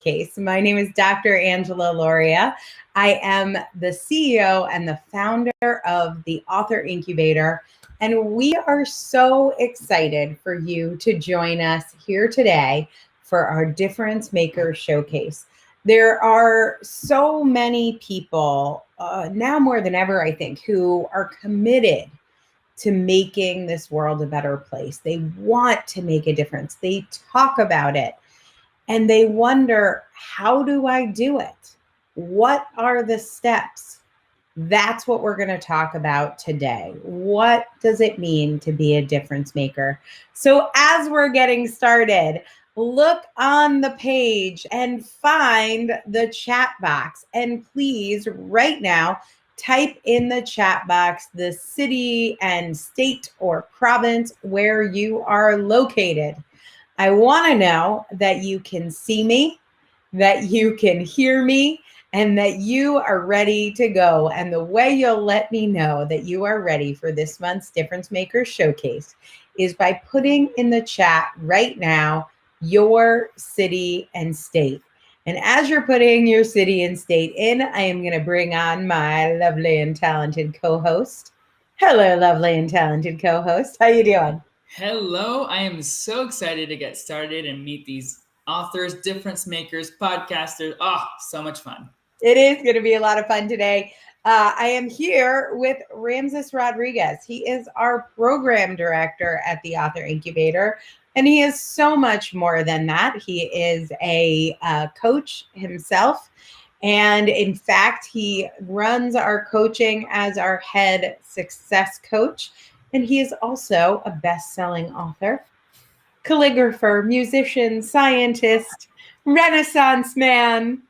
Showcase. My name is Dr. Angela Loria. I am the CEO and the founder of the Author Incubator, and we are so excited for you to join us here today for our Difference Maker Showcase. There are so many people, now more than ever, I think, who are committed to making this world a better place. They want to make a difference. They talk about it and they wonder, how do I do it? What are the steps? That's what we're going to talk about today. What does it mean to be a difference maker? So as we're getting started, look on the page and find the chat box. And please, right now, type in the chat box the city and state or province where you are located. I want to know that you can see me, that you can hear me, and that you are ready to go. And the way you'll let me know that you are ready for this month's Difference Maker Showcase is by putting in the chat right now your city and state. And as you're putting your city and state in, I am going to bring on my lovely and talented co-host. Hello, lovely and talented co-host. How you doing? Hello, I am so excited to get started and meet these authors, difference makers, podcasters. Oh, so much fun. It is going to be a lot of fun today. I am here with Ramses Rodriguez. He is our program director at the Author Incubator, and he is so much more than that. He is a coach himself, and in fact, he runs our coaching as our head success coach, and he is also a best-selling author, calligrapher, musician, scientist, Renaissance man.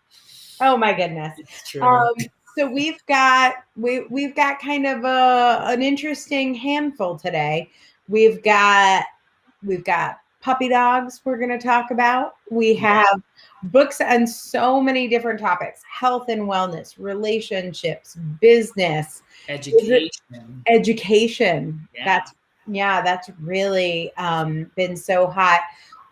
Oh my goodness. It's true. So we've got kind of an interesting handful today. We've got puppy dogs we're going to talk about. We have books on so many different topics: health and wellness, relationships, business, education. That's really been so hot.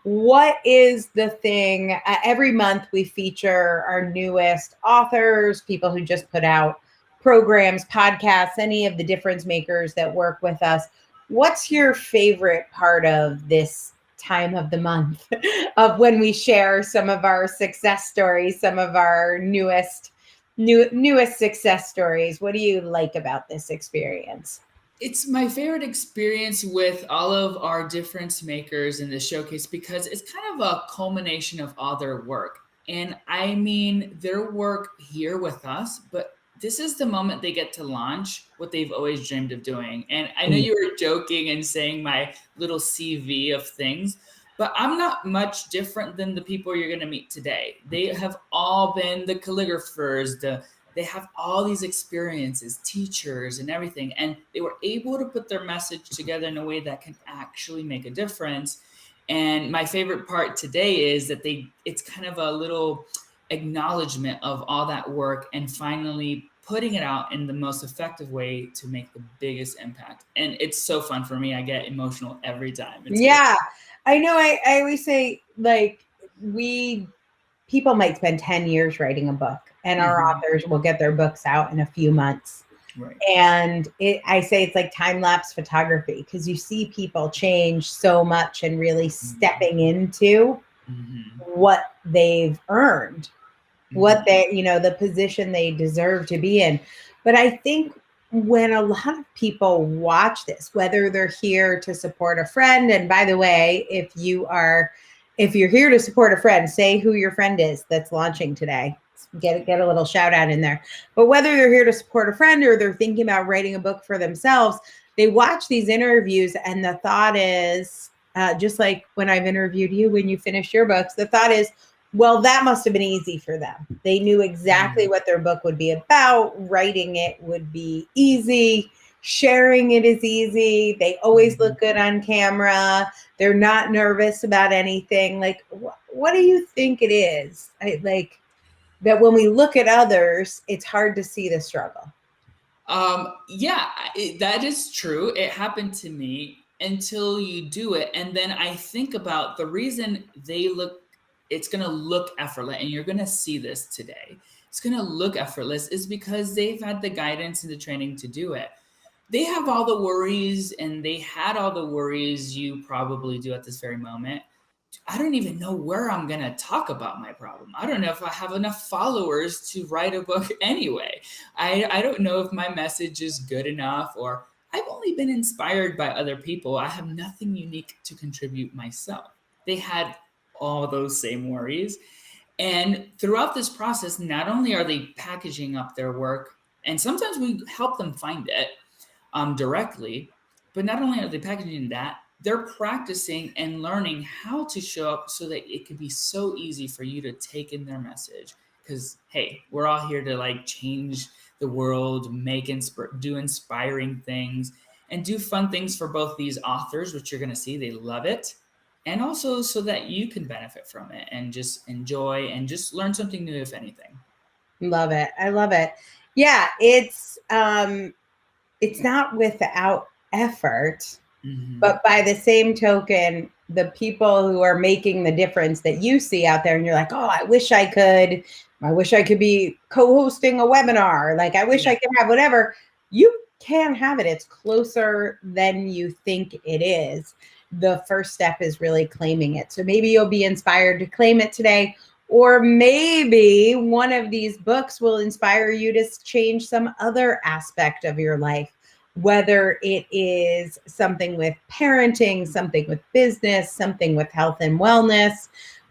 What is the thing? Every month we feature our newest authors, people who just put out programs, podcasts, any of the difference makers that work with us. What's your favorite part of this time of the month of when we share some of our success stories, some of our newest success stories? What do you like about this experience? It's my favorite experience with all of our difference makers in the showcase because it's kind of a culmination of all their work. And I mean, their work here with us, but this is the moment they get to launch what they've always dreamed of doing. And I know you were joking and saying my little CV of things, but I'm not much different than the people you're going to meet today. They have all been the calligraphers, they have all these experiences, teachers and everything, and they were able to put their message together in a way that can actually make a difference. And my favorite part today is that it's kind of a little acknowledgement of all that work and finally putting it out in the most effective way to make the biggest impact. And it's so fun for me. I get emotional every time. It's great. I know. I always say, like, people might spend 10 years writing a book, and our authors will get their books out in a few months. Right. And I say it's like time-lapse photography, because you see people change so much and really stepping into what they've earned, what they, the position they deserve to be in. But I think when a lot of people watch this, whether they're here to support a friend, and by the way, if you're here to support a friend, say who your friend is that's launching today. Get a little shout out in there. But whether they're here to support a friend or they're thinking about writing a book for themselves, they watch these interviews and the thought is, just like when I've interviewed you, when you finished your books, the thought is, well, that must have been easy for them. They knew exactly what their book would be about. Writing it would be easy. Sharing it is easy. They always look good on camera. They're not nervous about anything. Like, what do you think it is? That when we look at others, it's hard to see the struggle. That is true. It happened to me until you do it. And then I think about the reason they look it's going to look effortless, and you're going to see this today. It's going to look effortless is because they've had the guidance and the training to do it. They have all the worries, and they had all the worries you probably do at this very moment. I don't even know where I'm going to talk about my problem. I don't know if I have enough followers to write a book anyway. I don't know if my message is good enough, or I've only been inspired by other people. I have nothing unique to contribute myself. They had all those same worries. And throughout this process, not only are they packaging up their work, and sometimes we help them find it directly, but not only are they packaging that, they're practicing and learning how to show up so that it can be so easy for you to take in their message. Because, hey, we're all here to like change the world, do inspiring things, and do fun things for both these authors, which you're going to see, they love it. And also so that you can benefit from it and just enjoy and just learn something new, if anything. Love it. I love it. Yeah, it's not without effort, but by the same token, the people who are making the difference that you see out there, and you're like, oh, I wish I could be co-hosting a webinar. Like, I wish I could have whatever. You can have it. It's closer than you think it is. The first step is really claiming it. So maybe you'll be inspired to claim it today, or maybe one of these books will inspire you to change some other aspect of your life, whether it is something with parenting, something with business, something with health and wellness.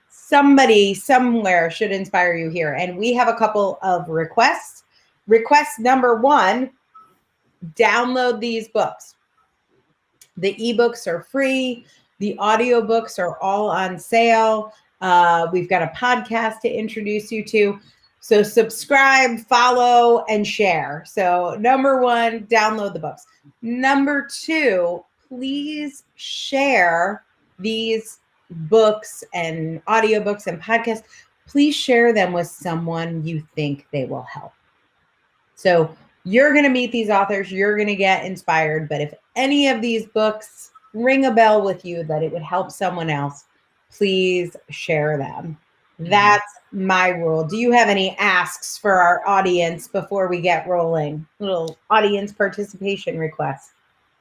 Somebody somewhere should inspire you here. And we have a couple of requests. Request number 1, download these books. The ebooks are free. The audiobooks are all on sale. We've got a podcast to introduce you to. So subscribe, follow, and share. So number 1, download the books. Number 2, please share these books and audiobooks and podcasts. Please share them with someone you think they will help. So you're going to meet these authors. You're going to get inspired. But if any of these books ring a bell with you that it would help someone else, please share them. That's my rule. Do you have any asks for our audience before we get rolling? Little audience participation requests.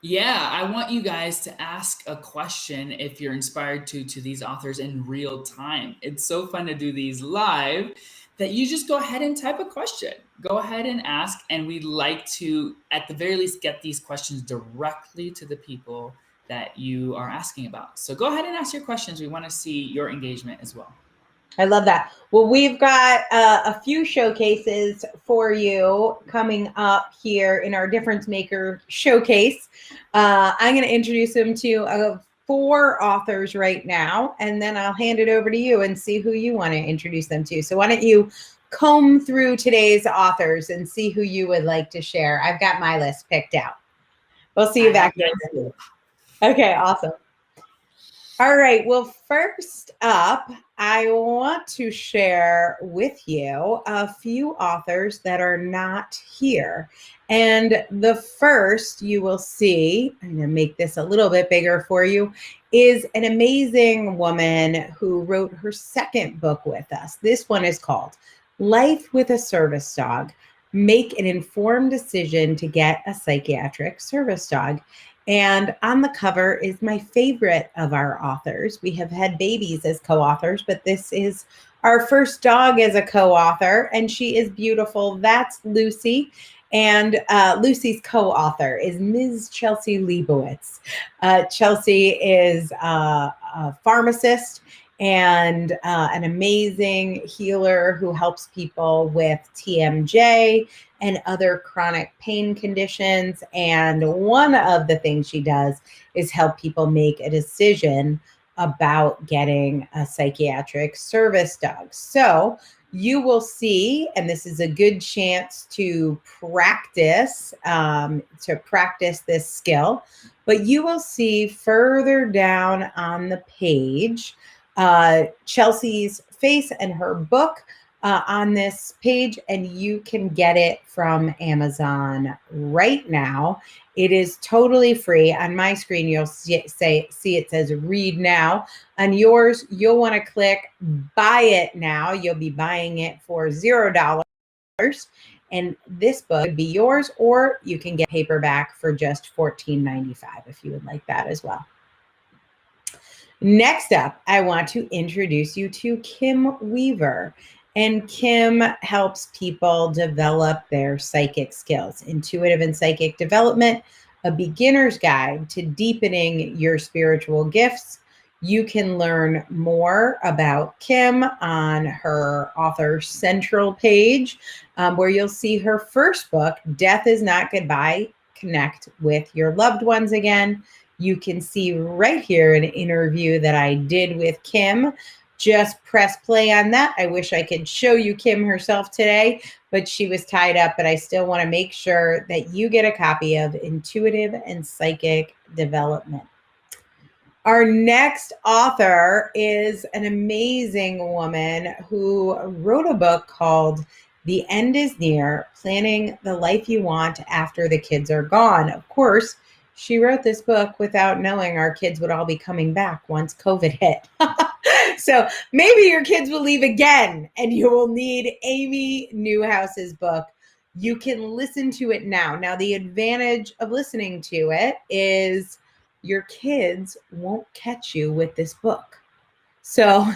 Yeah, I want you guys to ask a question if you're inspired to these authors in real time. It's so fun to do these live that you just go ahead and type a question. Go ahead and ask, and we'd like to, at the very least, get these questions directly to the people that you are asking about. So go ahead and ask your questions. We want to see your engagement as well. I love that. Well, we've got a few showcases for you coming up here in our Difference Maker showcase. I'm going to introduce them to 4 authors right now, and then I'll hand it over to you and see who you want to introduce them to. So why don't you comb through today's authors and see who you would like to share. I've got my list picked out. We'll see you back there. Okay, awesome. All right. Well, first up, I want to share with you a few authors that are not here. And the first you will see, I'm going to make this a little bit bigger for you, is an amazing woman who wrote her second book with us. This one is called Life with a Service Dog. Make an informed decision to get a psychiatric service dog. And on the cover is my favorite of our authors. We have had babies as co-authors, but this is our first dog as a co-author, and she is beautiful. That's Lucy. And Lucy's co-author is Ms. Chelsea Leibowitz. Chelsea is a pharmacist and an amazing healer who helps people with TMJ and other chronic pain conditions. And one of the things she does is help people make a decision about getting a psychiatric service dog. So you will see, and this is a good chance to practice this skill, but you will see further down on the page Chelsea's face and her book. on this page, and you can get it from Amazon right now. It is totally free. On my screen, you'll see it says read now. On yours, you'll want to click buy it now. You'll be buying it for $0. And this book could be yours, or you can get paperback for just $14.95 if you would like that as well. Next up, I want to introduce you to Kim Weaver. And Kim helps people develop their psychic skills. Intuitive and Psychic Development, a beginner's guide to deepening your spiritual gifts. You can learn more about Kim on her Author Central page, where you'll see her first book, Death is Not Goodbye, Connect with Your Loved Ones Again. You can see right here an interview that I did with Kim. Just press play on that. I wish I could show you Kim herself today, but she was tied up. But I still want to make sure that you get a copy of Intuitive and Psychic Development. Our next author is an amazing woman who wrote a book called The End is Near, Planning the Life You Want After the Kids Are Gone. Of course, she wrote this book without knowing our kids would all be coming back once COVID hit. So maybe your kids will leave again and you will need Amy Newhouse's book. You can listen to it now. Now, the advantage of listening to it is your kids won't catch you with this book. So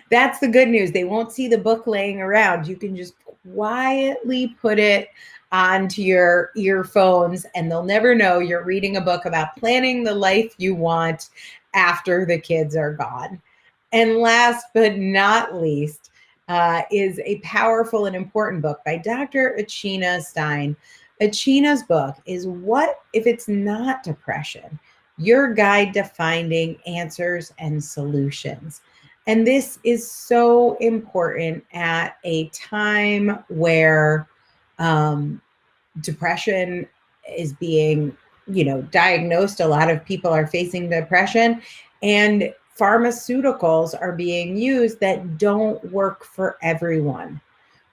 that's the good news. They won't see the book laying around. You can just quietly put it onto your earphones and they'll never know you're reading a book about planning the life you want after the kids are gone. And last but not least is a powerful and important book by Dr. Achina Stein. Achina's book is What If It's Not Depression? Your Guide to Finding Answers and Solutions. And this is so important at a time where depression is being, diagnosed. A lot of people are facing depression, and pharmaceuticals are being used that don't work for everyone.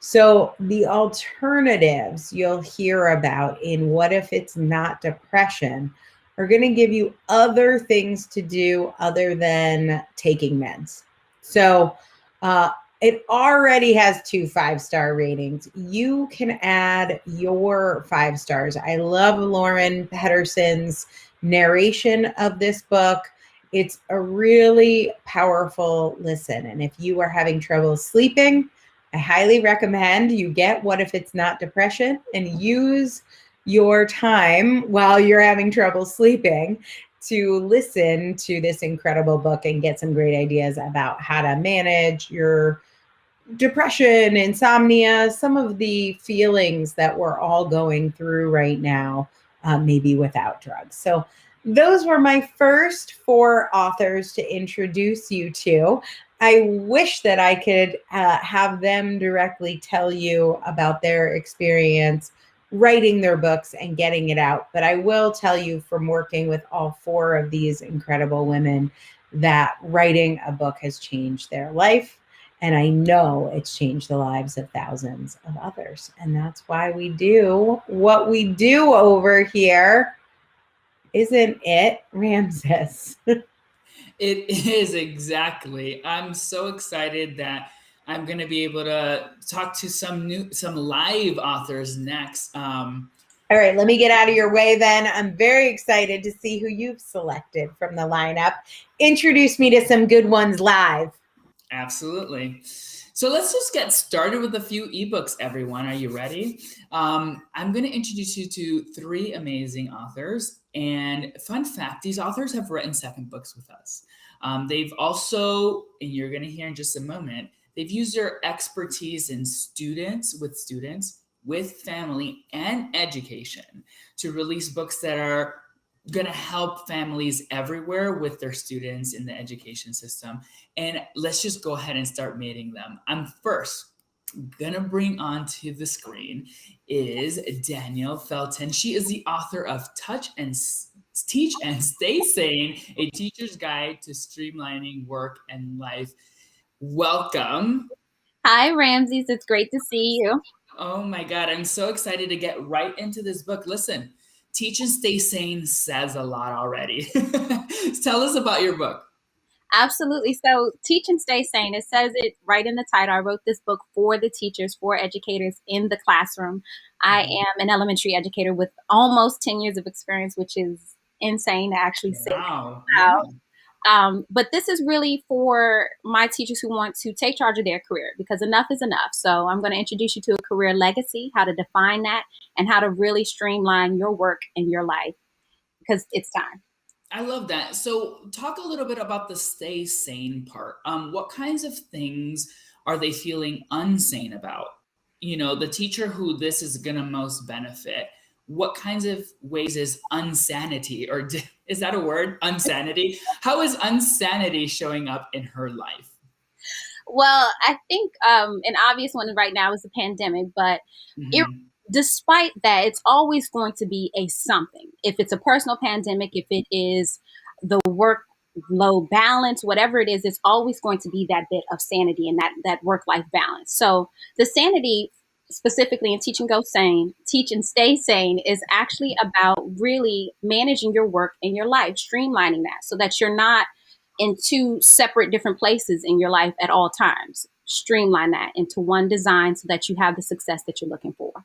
So the alternatives you'll hear about in What If It's Not Depression are going to give you other things to do other than taking meds. So it already has 2 5-star ratings. You can add your 5 stars. I love Lauren Pedersen's narration of this book. It's a really powerful listen. And if you are having trouble sleeping, I highly recommend you get What If It's Not Depression and use your time while you're having trouble sleeping to listen to this incredible book and get some great ideas about how to manage your depression, insomnia, some of the feelings that we're all going through right now, maybe without drugs. So those were my first 4 authors to introduce you to. I wish that I could have them directly tell you about their experience writing their books and getting it out. But I will tell you from working with all 4 of these incredible women that writing a book has changed their life. And I know it's changed the lives of thousands of others. And that's why we do what we do over here. Isn't it, Ramses? It is, exactly. I'm so excited that I'm going to be able to talk to some live authors next. All right, let me get out of your way then. I'm very excited to see who you've selected from the lineup. Introduce me to some good ones live. Absolutely. So let's just get started with a few ebooks, everyone. Are you ready? I'm going to introduce you to 3 amazing authors. And fun fact, these authors have written 7 books with us. They've also, and you're going to hear in just a moment, they've used their expertise in students, with family, and education to release books that are going to help families everywhere with their students in the education system. And let's just go ahead and start meeting them. I'm first going to bring onto the screen is Danielle Felton. She is the author of Teach and Stay Sane, A Teacher's Guide to Streamlining Work and Life. Welcome. Hi, Ramses. It's great to see you. Oh my God, I'm so excited to get right into this book. Listen, Teach and Stay Sane says a lot already. Tell us about your book. Absolutely. So, Teach and Stay Sane, it says it right in the title. I wrote this book for the teachers, for educators in the classroom. I am an elementary educator with almost 10 years of experience, which is insane to actually say Wow. that Yeah. out. But this is really for my teachers who want to take charge of their career because enough is enough. So I'm going to introduce you to a career legacy, how to define that, and how to really streamline your work and your life because it's time. I love that. So talk a little bit about the stay sane part. What kinds of things are they feeling unsane about? You know, the teacher who this is going to most benefit, what kinds of ways is insanity, or is that a word? Insanity? How is insanity showing up in her life? Well, I think an obvious one right now is the pandemic, but it, Mhm. despite that, it's always going to be a something. If it's a personal pandemic, if it is the workload balance, whatever it is, it's always going to be that bit of sanity and that work life balance. So the sanity, specifically in Teach and Go Sane, Teach and Stay Sane, is actually about really managing your work and your life, streamlining that so that you're not in two separate different places in your life at all times. Streamline that into one design so that you have the success that you're looking for.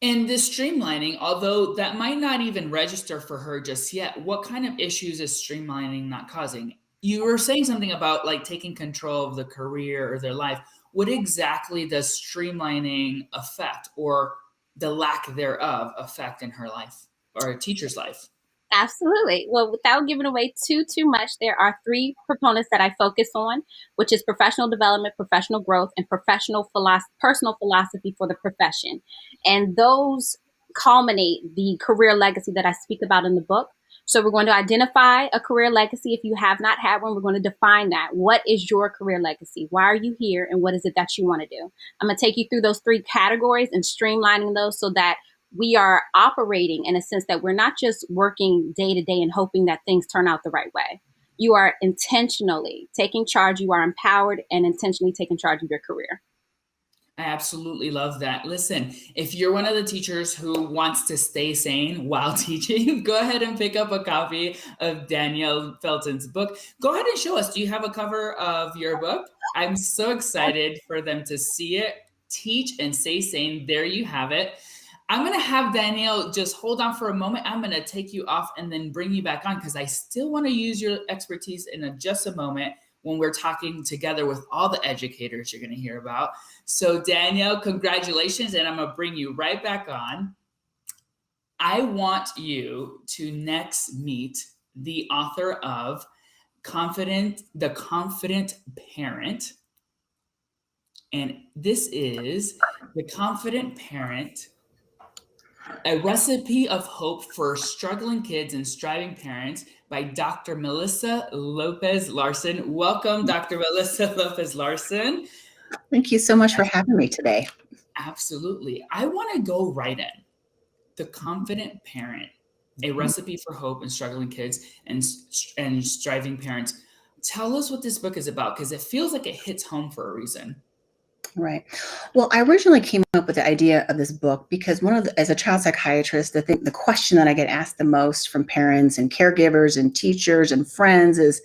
And this streamlining, although that might not even register for her just yet, what kind of issues is streamlining not causing? You were saying something about like taking control of the career or their life. What exactly does streamlining affect, or the lack thereof affect in her life or a teacher's life? Absolutely. Well, without giving away too much, there are three components that I focus on, which is professional development, professional growth, and personal philosophy for the profession. And those culminate the career legacy that I speak about in the book. So we're going to identify a career legacy. If you have not had one, we're going to define that. What is your career legacy? Why are you here? And what is it that you want to do? I'm going to take you through those three categories and streamlining those so that we are operating in a sense that we're not just working day to day and hoping that things turn out the right way. You are intentionally taking charge. You are empowered and intentionally taking charge of your career. I absolutely love that. Listen, if you're one of the teachers who wants to stay sane while teaching, go ahead and pick up a copy of Danielle Felton's book. Go ahead and show us. Do you have a cover of your book? I'm so excited for them to see it. Teach and Stay Sane. There you have it. I'm going to have Danielle just hold on for a moment. I'm going to take you off and then bring you back on because I still want to use your expertise in just a moment when we're talking together with all the educators you're going to hear about. So Danielle, congratulations, and I'm going to bring you right back on. I want you to next meet the author of The Confident Parent. And this is The Confident Parent, a recipe of hope for struggling kids and striving parents by Dr. Melissa Lopez Larson. Welcome, Dr. Melissa Lopez Larson. Thank you so much for having me today. Absolutely. I want to go right in. The Confident Parent, a recipe for hope in struggling kids and striving parents. Tell us what this book is about, because it feels like it hits home for a reason. Right. Well, I originally came up with the idea of this book because as a child psychiatrist, the question that I get asked the most from parents and caregivers and teachers and friends is,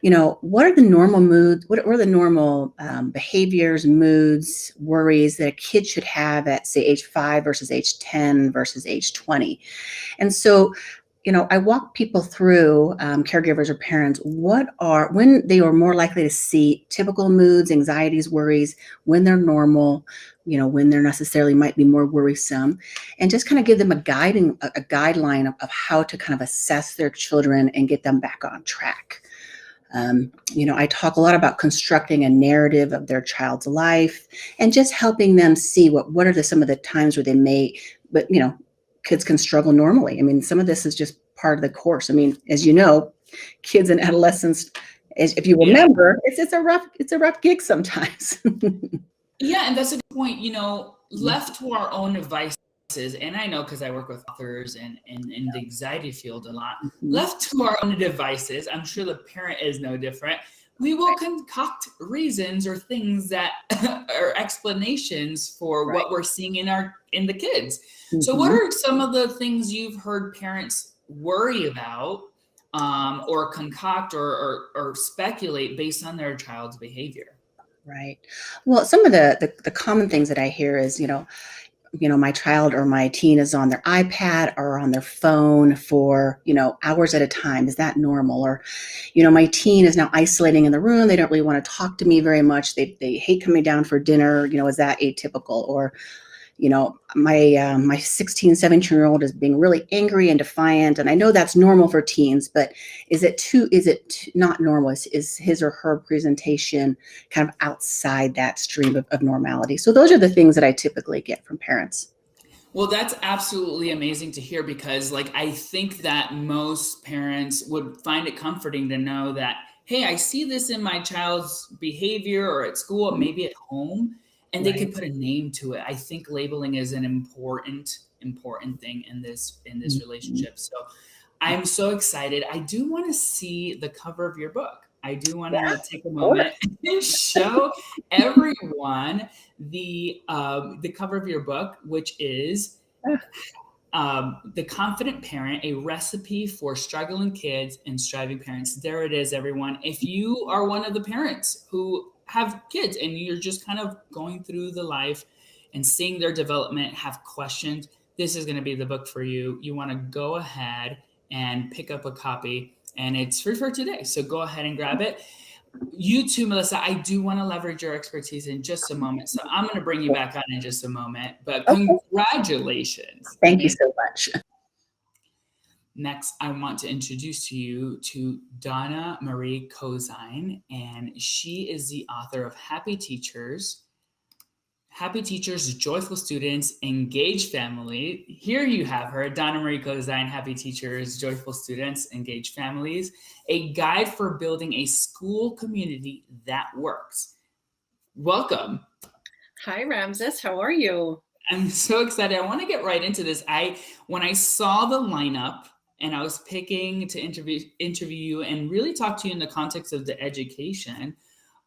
what are the normal moods? What are the normal behaviors, moods, worries that a kid should have at, say, age 5 versus age 10 versus age 20? And so, I walk people through, caregivers or parents, when they are more likely to see typical moods, anxieties, worries, when they're normal, when they're necessarily might be more worrisome, and just kind of give them a guideline of how to kind of assess their children and get them back on track. I talk a lot about constructing a narrative of their child's life and just helping them see what are some of the times where they may, but kids can struggle normally. I mean, some of this is just part of the course. I mean, as you know, kids and adolescents, if you remember, it's a rough gig sometimes. Yeah, and that's a good point. Left to our own devices, and I know because I work with authors and in the anxiety field a lot, left to our own devices, I'm sure the parent is no different. we will concoct reasons or things that are explanations for what we're seeing in the kids. So what are some of the things you've heard parents worry about, or concoct or speculate based on their child's behavior? Right. Well, some of the common things that I hear is, my child or my teen is on their iPad or on their phone for, hours at a time. Is that normal? Or, my teen is now isolating in the room. They don't really want to talk to me very much. They hate coming down for dinner. Is that atypical? Or, my 16, 17-year-old is being really angry and defiant. And I know that's normal for teens, but is it not normal? Is his or her presentation kind of outside that stream of normality? So those are the things that I typically get from parents. Well, that's absolutely amazing to hear, because I think that most parents would find it comforting to know that, hey, I see this in my child's behavior or at school, or maybe at home, and they can put a name to it. I think labeling is an important thing in this relationship. So I'm so excited. I do want to see the cover of your book. I do want to take a moment and show everyone the cover of your book, which is The Confident Parent, a recipe for struggling kids and striving parents. There it is, everyone. If you are one of the parents who have kids and you're just kind of going through the life and seeing their development, have questions, this is going to be the book for you. You want to go ahead and pick up a copy, and it's free for today. So go ahead and grab it. You too, Melissa, I do want to leverage your expertise in just a moment. So I'm going to bring you back on in just a moment, but congratulations. Thank you so much. Next, I want to introduce you to Donna Marie Cozine, and she is the author of Happy Teachers, Joyful Students, Engaged Family. Here you have her, Donna Marie Cozine, Happy Teachers, Joyful Students, Engaged Families, a guide for building a school community that works. Welcome. Hi, Ramses. How are you? I'm so excited. I want to get right into this. When I saw the lineup and I was picking to interview you and really talk to you in the context of the education,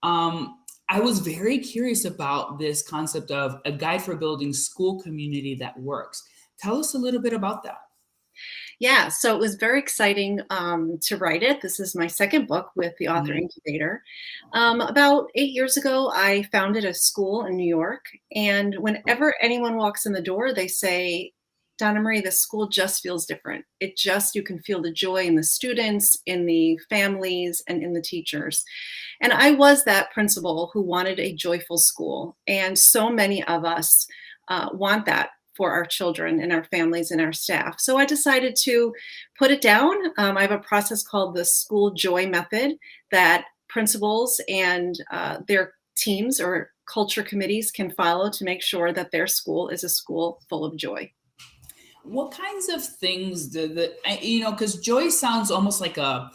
I was very curious about this concept of a guide for building school community that works. Tell us a little bit about that. Yeah, so it was very exciting to write it. This is my second book with the Author Incubator. About 8 years ago, I founded a school in New York. And whenever anyone walks in the door, they say, Donna Marie, the school just feels different. You can feel the joy in the students, in the families, and in the teachers. And I was that principal who wanted a joyful school. And so many of us want that for our children and our families and our staff. So I decided to put it down. I have a process called the School Joy Method that principals and their teams or culture committees can follow to make sure that their school is a school full of joy. What kinds of things because joy sounds almost like a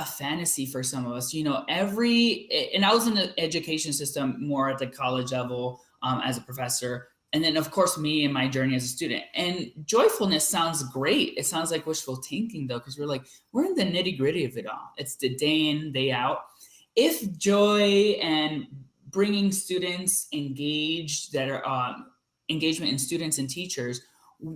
fantasy for some of us, and I was in the education system more at the college level as a professor. And then of course me and my journey as a student, and joyfulness sounds great. It sounds like wishful thinking though, because we're in the nitty gritty of it all. It's the day in, day out. If joy and bringing students engaged, that are engagement in students and teachers,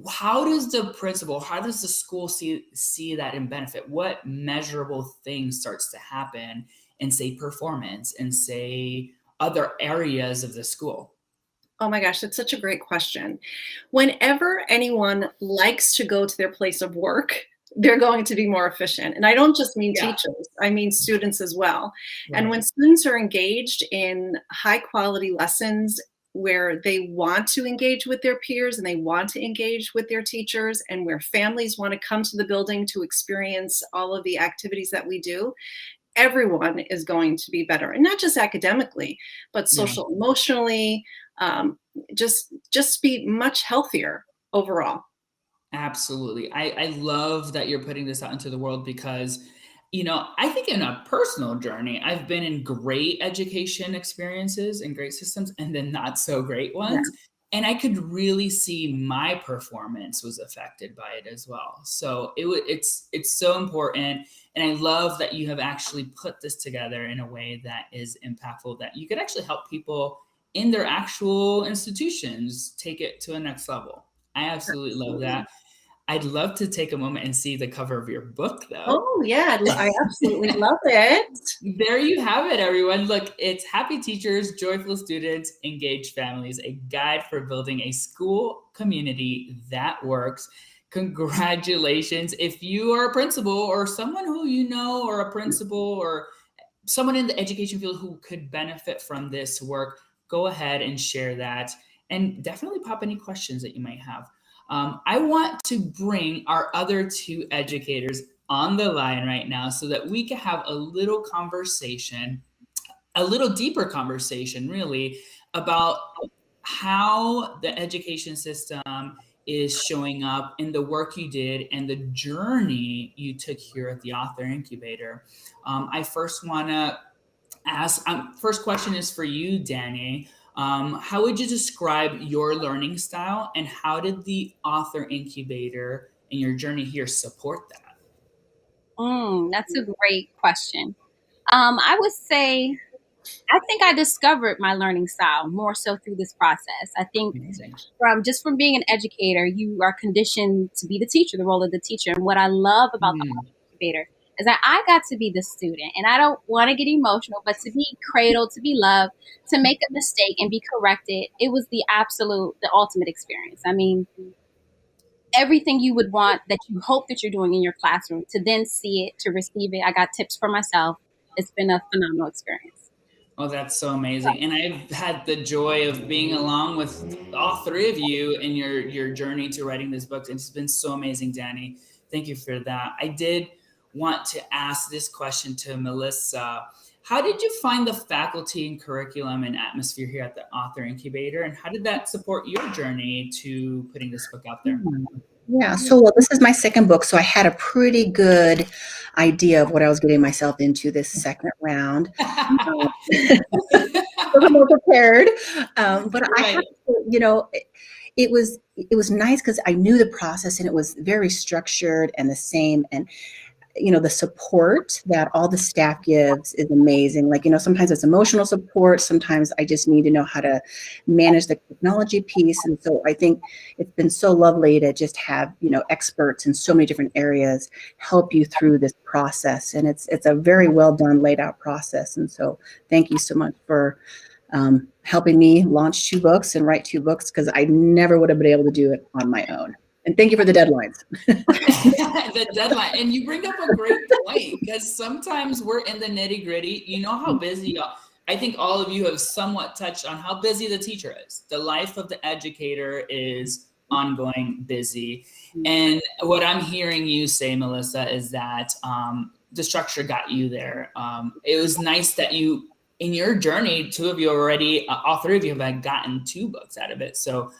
how does the school see that and benefit? What measurable thing starts to happen in, say, performance and, say, other areas of the school? Oh my gosh, that's such a great question. Whenever anyone likes to go to their place of work, they're going to be more efficient. And I don't just mean teachers, I mean students as well. Right. And when students are engaged in high quality lessons where they want to engage with their peers and they want to engage with their teachers, and where families want to come to the building to experience all of the activities that we do, everyone is going to be better. And not just academically, but social, emotionally, just be much healthier overall. Absolutely. I love that you're putting this out into the world, because I think in a personal journey, I've been in great education experiences and great systems, and then not so great ones. And I could really see my performance was affected by it as well. So it's so important. And I love that you have actually put this together in a way that is impactful, that you could actually help people in their actual institutions take it to a next level. I absolutely love that. I'd love to take a moment and see the cover of your book, though. Oh, yeah, I absolutely love it. There you have it, everyone. Look, it's Happy Teachers, Joyful Students, Engaged Families, a guide for building a school community that works. Congratulations. If you are a principal or someone who you know, or a principal or someone in the education field who could benefit from this work, go ahead and share that, and definitely pop any questions that you might have. I want to bring our other two educators on the line right now so that we can have a little conversation, a little deeper conversation, really, about how the education system is showing up in the work you did and the journey you took here at the Author Incubator. I first want to ask, first question is for you, Danny. How would you describe your learning style, and how did the Author Incubator and your journey here support that? That's a great question. I would say, I think I discovered my learning style more so through this process. I think Amazing. from being an educator, you are conditioned to be the teacher, the role of the teacher. And what I love about the Author Incubator is that I got to be the student, and I don't want to get emotional, but to be cradled, to be loved, to make a mistake and be corrected. It was the ultimate experience. I mean, everything you would want, that you hope that you're doing in your classroom, to then see it, to receive it. I got tips for myself. It's been a phenomenal experience. Oh, that's so amazing. And I've had the joy of being along with all three of you in your journey to writing this book. It's been so amazing, Danny. Thank you for that. I did want to ask this question to Melissa. How did you find the faculty and curriculum and atmosphere here at the Author Incubator? And how did that support your journey to putting this book out there? Yeah, so this is my second book, so I had a pretty good idea of what I was getting myself into this second round. I was more prepared, but I have to, it was nice because I knew the process, and it was very structured and the same. And the support that all the staff gives is amazing. Like, sometimes it's emotional support. Sometimes I just need to know how to manage the technology piece. And so I think it's been so lovely to just have, experts in so many different areas help you through this process. And it's a very well done, laid out process. And so thank you so much for helping me launch 2 books and write 2 books, because I never would have been able to do it on my own. And thank you for the deadlines. The deadline. And you bring up a great point, because sometimes we're in the nitty gritty. You know how busy, I think all of you have somewhat touched on how busy the teacher is. The life of the educator is ongoing busy. And what I'm hearing you say, Melissa, is that the structure got you there. It was nice that you, in your journey, 2 of you already, all 3 of you have gotten 2 books out of it. So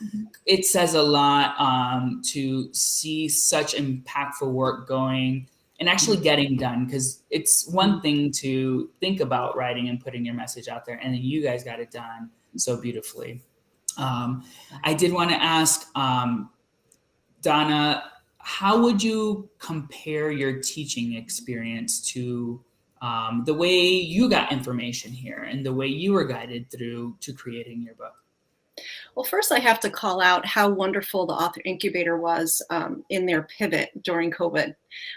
it says a lot to see such impactful work going and actually getting done, because it's one thing to think about writing and putting your message out there, and then you guys got it done so beautifully. I did want to ask, Donna, how would you compare your teaching experience to the way you got information here and the way you were guided through to creating your book? Well, first I have to call out how wonderful the Author Incubator was in their pivot during COVID.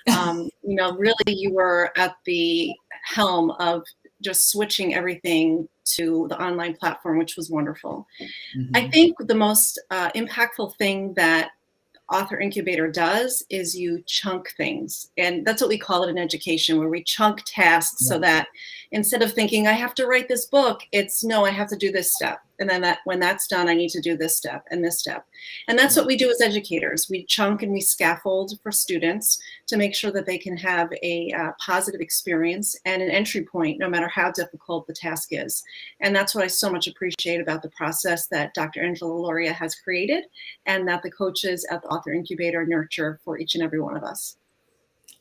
Really, you were at the helm of just switching everything to the online platform, which was wonderful. I think the most impactful thing that Author Incubator does is you chunk things. And that's what we call it in education, where we chunk tasks so that instead of thinking, I have to write this book, it's no, I have to do this step. And then when that's done, I need to do this step and this step. And that's what we do as educators. We chunk and we scaffold for students to make sure that they can have a positive experience and an entry point, no matter how difficult the task is. And that's what I so much appreciate about the process that Dr. Angela Lauria has created, and that the coaches at the Author Incubator nurture for each and every one of us.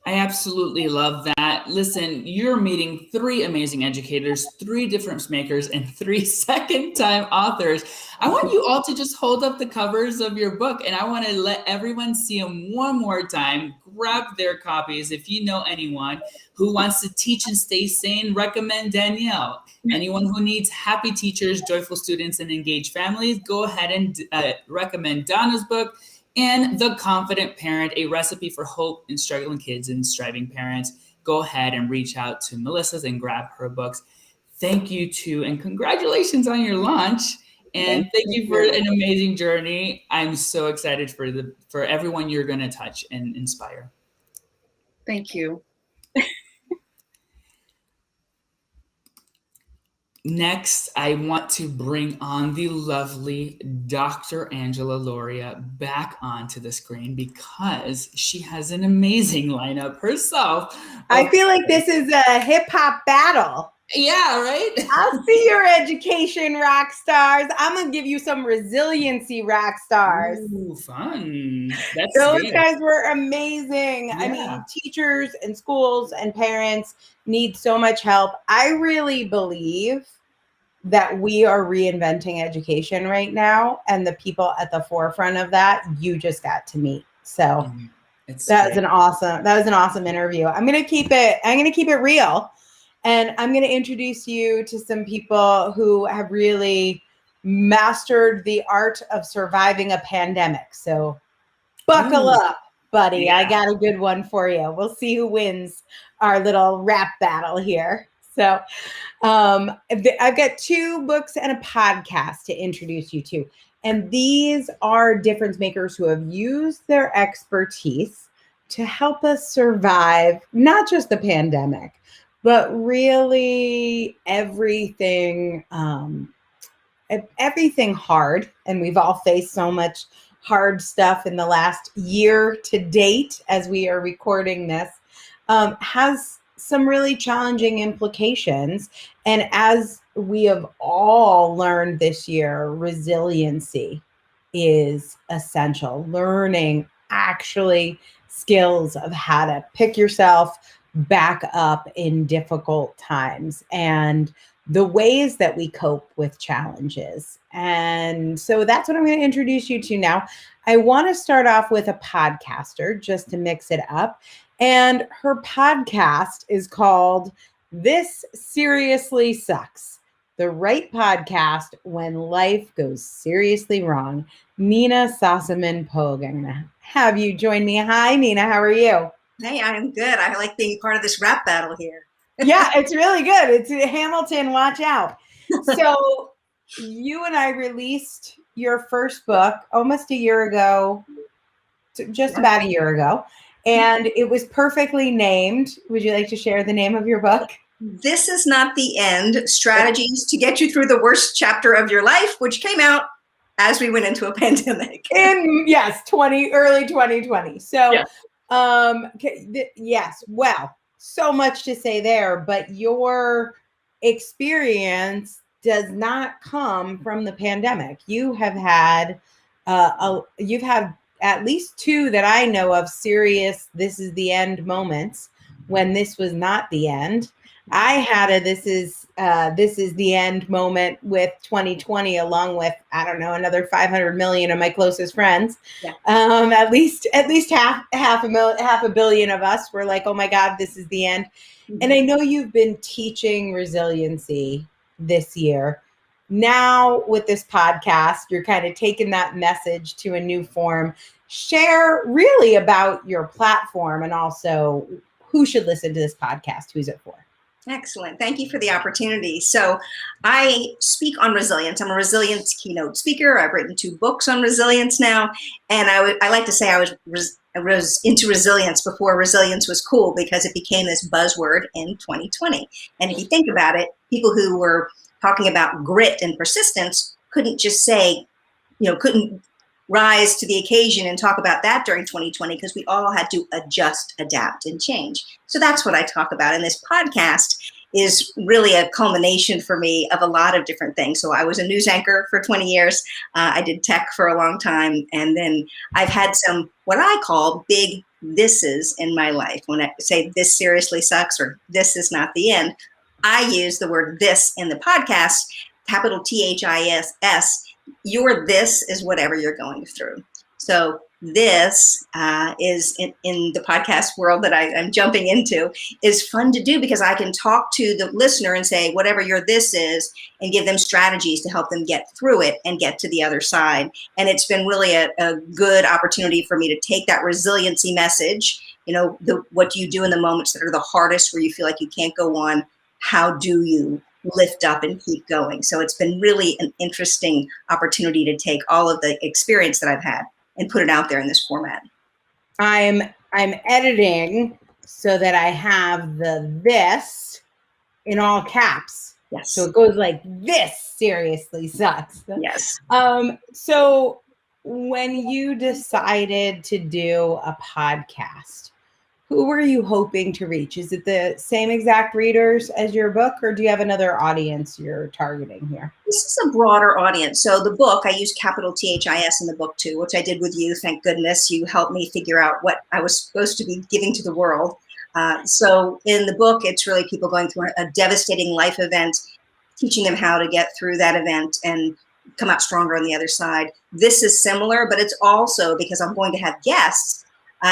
I absolutely love that. Listen, you're meeting 3 amazing educators, 3 difference makers, and 3 second-time authors. I want you all to just hold up the covers of your book, and I want to let everyone see them one more time. Grab their copies. If you know anyone who wants to teach and stay sane, recommend Danielle. Anyone who needs happy teachers, joyful students, and engaged families, go ahead and recommend Donna's book. And The Confident Parent, a recipe for hope in struggling kids and striving parents. Go ahead and reach out to Melissa's and grab her books. Thank you and congratulations on your launch. And thank you for an amazing journey. I'm so excited for everyone you're going to touch and inspire. Thank you. Next, I want to bring on the lovely Dr. Angela Lauria back onto the screen because she has an amazing lineup herself. I feel like this is a hip hop battle. Yeah, right? I'll see your education rock stars. I'm going to give you some resiliency rock stars. Ooh, fun. Those good. guys were amazing. Yeah. I mean, teachers and schools and parents need so much help. I really believe that we are reinventing education right now, and the people at the forefront of that you just got to meet. So that was an awesome interview. I'm going to keep it real. And I'm going to introduce you to some people who have really mastered the art of surviving a pandemic. So buckle up, buddy. Yeah. I got a good one for you. We'll see who wins our little rap battle here. So I've got 2 books and a podcast to introduce you to. And these are difference makers who have used their expertise to help us survive not just the pandemic, but really everything hard. And we've all faced so much hard stuff in the last year to date as we are recording this, has some really challenging implications. And as we have all learned this year, resiliency is essential. Learning actually skills of how to pick yourself back up in difficult times and the ways that we cope with challenges. And so that's what I'm going to introduce you to now. I want to start off with a podcaster just to mix it up. And her podcast is called This Seriously Sucks, the right podcast when life goes seriously wrong. Nina Sossaman-Pogue. I'm going to have you join me. Hi, Nina. How are you? Hey, I'm good. I like being part of this rap battle here. Yeah, it's really good. It's Hamilton, watch out. So you and I released your first book almost a year ago, just about a year ago, and it was perfectly named. Would you like to share the name of your book? This Is Not the End, Strategies to Get You Through the Worst Chapter of Your Life, which came out as we went into a pandemic. Early 2020. So, yes, well, so much to say there, but your experience does not come from the pandemic. You have had, you've had at least 2 that I know of serious, this is the end moments when this was not the end. I had a this is the end moment with 2020, along with, I don't know, another 500 million of my closest friends. Yeah. At least half a billion of us were like, oh my God, this is the end. Mm-hmm. And I know you've been teaching resiliency this year. Now with this podcast, you're kind of taking that message to a new form. Share really about your platform and also who should listen to this podcast. Who's it for? Excellent. Thank you for the opportunity. So I speak on resilience. I'm a resilience keynote speaker. I've written 2 books on resilience now. And I like to say I was into resilience before resilience was cool, because it became this buzzword in 2020. And if you think about it, people who were talking about grit and persistence couldn't just say, couldn't rise to the occasion and talk about that during 2020, because we all had to adjust, adapt, and change. So that's what I talk about. And this podcast is really a culmination for me of a lot of different things. So I was a news anchor for 20 years. I did tech for a long time. And then I've had some, what I call big thises in my life. When I say this seriously sucks or this is not the end, I use the word this in the podcast, capital THIS. Your this is whatever you're going through. So this is in the podcast world that I'm jumping into is fun to do because I can talk to the listener and say, whatever your this is, and give them strategies to help them get through it and get to the other side. And it's been really a good opportunity for me to take that resiliency message, what do you do in the moments that are the hardest where you feel like you can't go on? How do you lift up and keep going? So it's been really an interesting opportunity to take all of the experience that I've had and put it out there in this format. I'm editing so that I have this in all caps. Yes. So it goes like this seriously sucks. Yes. So when you decided to do a podcast, who were you hoping to reach? Is it the same exact readers as your book, or do you have another audience you're targeting here? This is a broader audience. So the book, I use capital THIS in the book too, which I did with you. Thank goodness you helped me figure out what I was supposed to be giving to the world. So in the book, it's really people going through a devastating life event, teaching them how to get through that event and come out stronger on the other side. This is similar, but it's also because I'm going to have guests.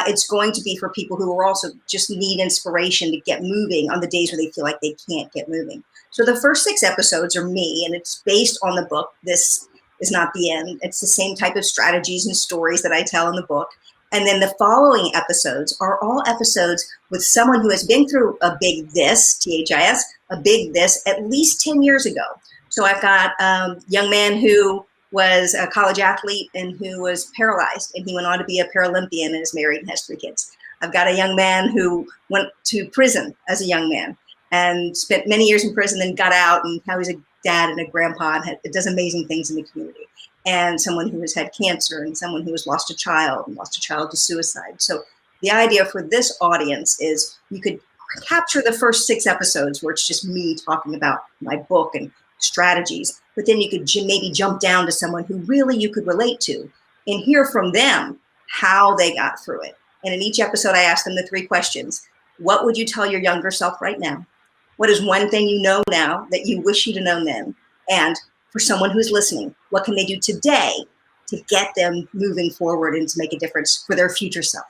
It's going to be for people who are also just need inspiration to get moving on the days where they feel like they can't get moving. So the first 6 episodes are me, and it's based on the book. This is not the end. It's the same type of strategies and stories that I tell in the book. And then the following episodes are all episodes with someone who has been through a big this, THIS, a big this at least 10 years ago. So I've got a young man who was a college athlete and who was paralyzed, and he went on to be a Paralympian and is married and has 3 kids. I've got a young man who went to prison as a young man and spent many years in prison, then got out, and now he's a dad and a grandpa and does amazing things in the community. And someone who has had cancer, and someone who has lost a child to suicide. So the idea for this audience is you could capture the first 6 episodes where it's just me talking about my book and strategies, but then you could maybe jump down to someone who really you could relate to and hear from them how they got through it. And in each episode, I ask them the 3 questions. What would you tell your younger self right now? What is one thing you know now that you wish you'd have known then? And for someone who's listening, what can they do today to get them moving forward and to make a difference for their future self?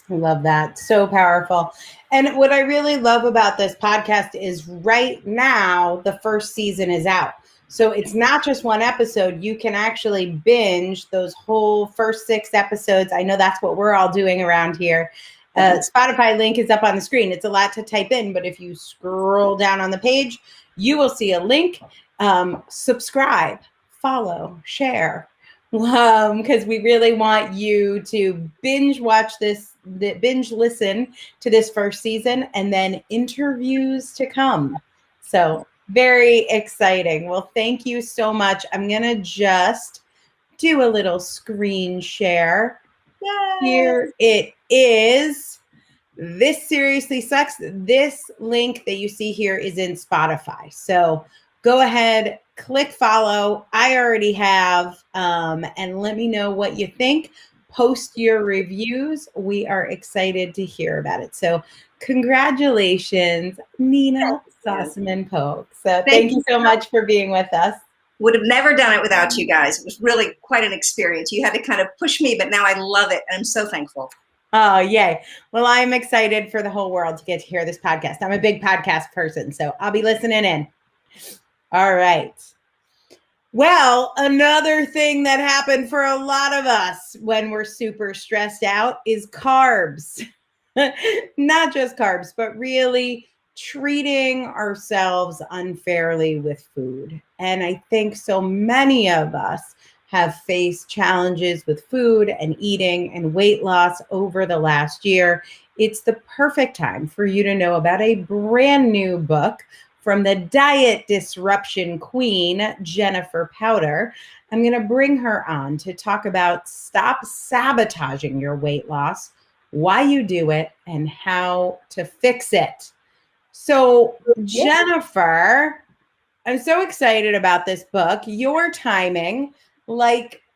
I love that. So powerful. And what I really love about this podcast is right now, the first season is out. So it's not just one episode. You can actually binge those whole first 6 episodes. I know that's what we're all doing around here. Spotify link is up on the screen. It's a lot to type in, but if you scroll down on the page, you will see a link. Subscribe, follow, share. Because we really want you to binge listen to this first season, and then interviews to come. So very exciting. Well, thank you so much. I'm going to just do a little screen share. Yay! Here it is. This seriously sucks. This link that you see here is in Spotify. So go ahead, click follow. I already have, and let me know what you think. Post your reviews. We are excited to hear about it. So congratulations, Nina Sossaman-Polk. So thank you so much for being with us. Would have never done it without you guys. It was really quite an experience. You had to kind of push me, but now I love it. I'm so thankful. Oh, yay. Well, I'm excited for the whole world to get to hear this podcast. I'm a big podcast person, so I'll be listening in. All right. Well, another thing that happened for a lot of us when we're super stressed out is carbs. Not just carbs, but really treating ourselves unfairly with food. And I think so many of us have faced challenges with food and eating and weight loss over the last year. It's the perfect time for you to know about a brand new book from the diet disruption queen, Jennifer Powder. I'm going to bring her on to talk about stop sabotaging your weight loss, why you do it, and how to fix it. So, Jennifer, I'm so excited about this book. Your timing,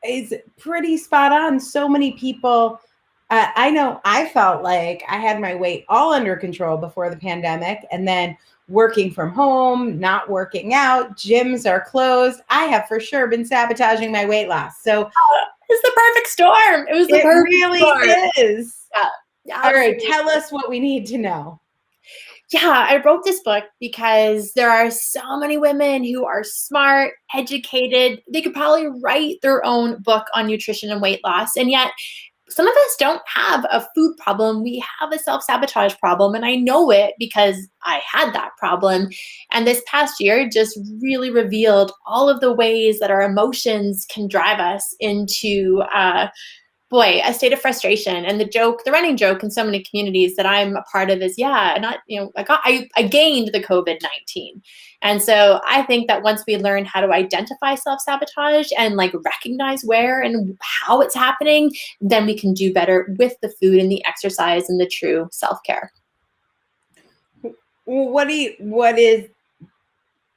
is pretty spot on. So many people I know I felt like I had my weight all under control before the pandemic, and then working from home, not working out, gyms are closed. I have for sure been sabotaging my weight loss. So It's the perfect storm. It was the it perfect really storm. is. Yeah, All right, absolutely. tell us what we need to know. Yeah, I wrote this book because there are so many women who are smart, educated. They could probably write their own book on nutrition and weight loss. And yet, some of us don't have a food problem. We have a self sabotage problem. And I know it because I had that problem. And this past year just really revealed all of the ways that our emotions can drive us into a state of frustration. And the running joke in so many communities that I'm a part of is, I gained the COVID-19. And so I think that once we learn how to identify self-sabotage and like recognize where and how it's happening, then we can do better with the food and the exercise and the true self-care. What is,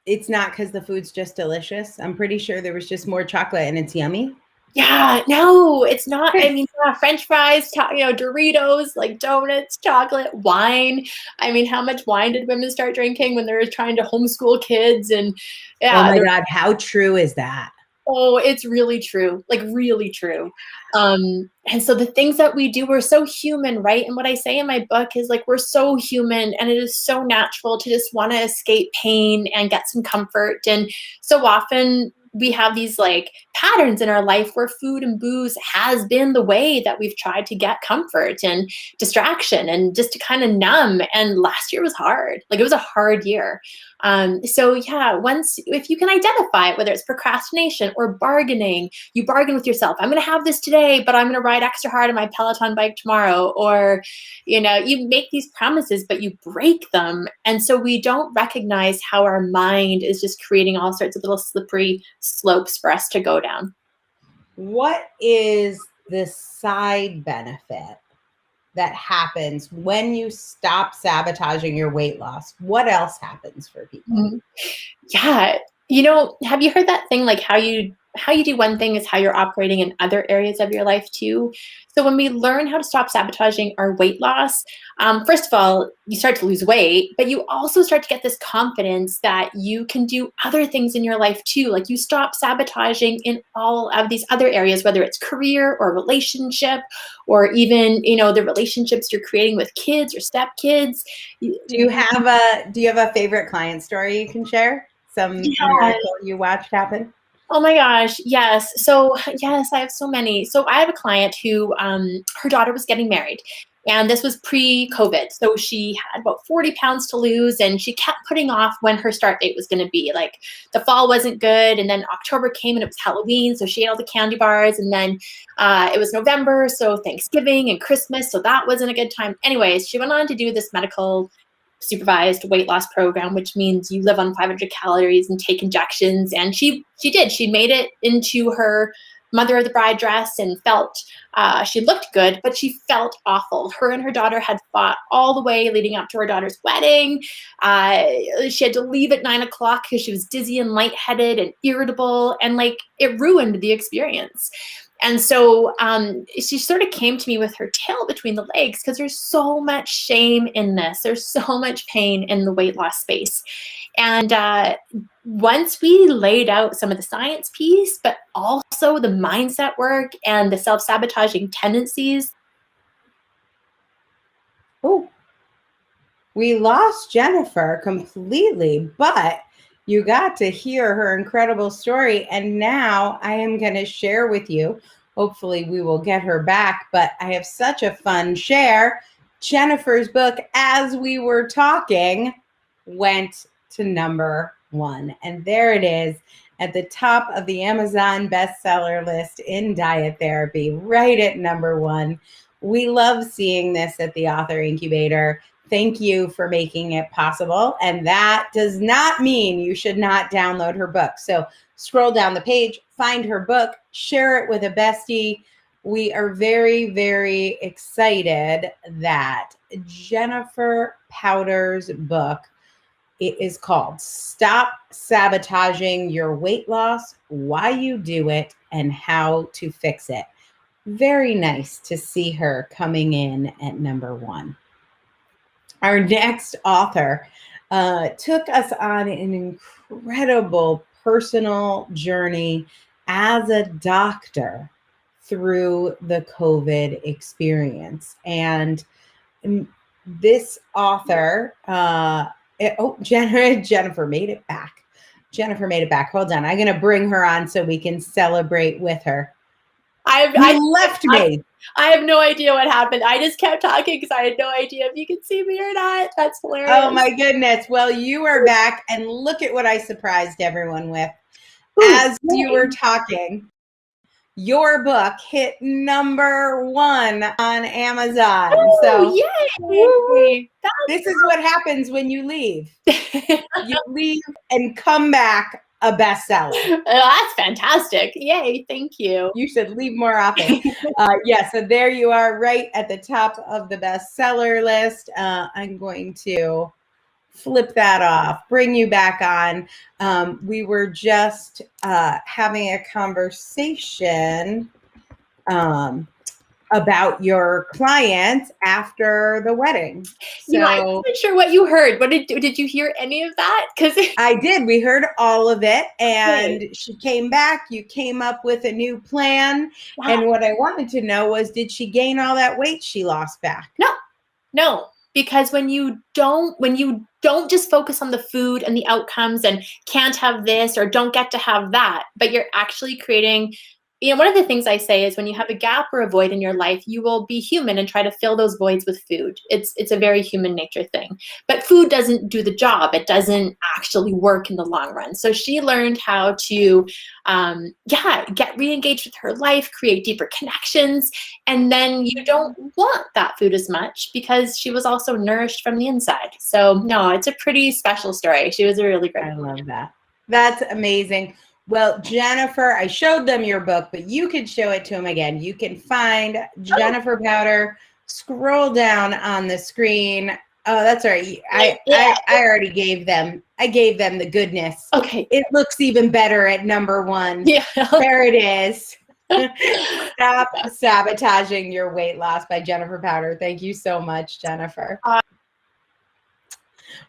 it's not because the food's just delicious. I'm pretty sure there was just more chocolate and it's yummy. Yeah, no, it's not. I mean, French fries, Doritos, like donuts, chocolate, wine. I mean, how much wine did women start drinking when they were trying to homeschool kids? And oh my God, how true is that? Oh, it's really true, like really true. And so the things that we do, we're so human, right? And what I say in my book is like, we're so human and it is so natural to just want to escape pain and get some comfort. And so often we have these like patterns in our life where food and booze has been the way that we've tried to get comfort and distraction and just to kind of numb. And last year was hard. Like it was a hard year. If you can identify it, whether it's procrastination or bargaining, you bargain with yourself. I'm going to have this today, but I'm going to ride extra hard on my Peloton bike tomorrow. Or, you make these promises, but you break them. And so we don't recognize how our mind is just creating all sorts of little slippery slopes for us to go down. What is the side benefit that happens when you stop sabotaging your weight loss? What else happens for people? Mm-hmm. Yeah. Have you heard that thing, like how you do one thing is how you're operating in other areas of your life too? So when we learn how to stop sabotaging our weight loss, first of all, you start to lose weight, but you also start to get this confidence that you can do other things in your life too. Like you stop sabotaging in all of these other areas, whether it's career or relationship, or even, the relationships you're creating with kids or stepkids. Do you have a favorite client story you can share? Some miracle you watched happen? Oh my gosh, yes. So yes, I have so many. So I have a client who her daughter was getting married, and this was pre-COVID. So she had about 40 pounds to lose, and she kept putting off when her start date was going to be. Like the fall wasn't good, and then October came and it was Halloween, so she ate all the candy bars, and then it was November, so Thanksgiving and Christmas, so that wasn't a good time. Anyways, she went on to do this medical supervised weight loss program, which means you live on 500 calories and take injections. And she made it into her mother of the bride dress and felt, she looked good, but she felt awful. Her and her daughter had fought all the way leading up to her daughter's wedding. She had to leave at 9 o'clock because she was dizzy and lightheaded and irritable, and like it ruined the experience. And so she sort of came to me with her tail between the legs because there's so much shame in this. There's so much pain in the weight loss space. And once we laid out some of the science piece, but also the mindset work and the self-sabotaging tendencies. Oh, we lost Jennifer completely, but you got to hear her incredible story. And now I am going to share with you. Hopefully we will get her back, but I have such a fun share. Jennifer's book, As We Were Talking, went to #1. And there it is at the top of the Amazon bestseller list in diet therapy, right at #1. We love seeing this at the Author Incubator. Thank you for making it possible. And that does not mean you should not download her book. So scroll down the page, find her book, share it with a bestie. We are very, very excited that Jennifer Powder's book, it is called Stop Sabotaging Your Weight Loss, Why You Do It, and How to Fix It. very nice to see her coming in at number 1. Our next author took us on an incredible personal journey as a doctor through the COVID experience. And this author, Jennifer made it back. Jennifer made it back. Hold on. I'm going to bring her on so we can celebrate with her. You left me. I have no idea what happened. I just kept talking because I had no idea if you could see me or not. That's hilarious. Oh my goodness. Well, you are back, and look at what I surprised everyone with. As you were talking, your book hit number 1 on Amazon. Oh, so yay! This is what happens when you leave. You leave and come back a bestseller. Oh, that's fantastic. Yay, thank you. You should leave more often. So there you are, right at the top of the bestseller list. I'm going to flip that off, bring you back on. We were just having a conversation about your clients after the wedding. So I'm not sure what you heard. What did you hear any of that? Because I did. We heard all of it, and she came back. You came up with a new plan, and what I wanted to know was, did she gain all that weight she lost back? No. Because when you don't just focus on the food and the outcomes and can't have this or don't get to have that, but you're actually creating, one of the things I say is when you have a gap or a void in your life, you will be human and try to fill those voids with food. It's a very human nature thing. But food doesn't do the job. It doesn't actually work in the long run. So she learned how to, get re-engaged with her life, create deeper connections, and then you don't want that food as much because she was also nourished from the inside. So no, it's a pretty special story. She was a really great I love that. That's amazing. Well, Jennifer, I showed them your book, but you could show it to them again. You can find Jennifer Powder. Scroll down on the screen. Oh, that's all right. I already gave them. I gave them the goodness. Okay. It looks even better at number 1. Yeah. There it is. Stop Sabotaging Your Weight Loss by Jennifer Powder. Thank you so much, Jennifer.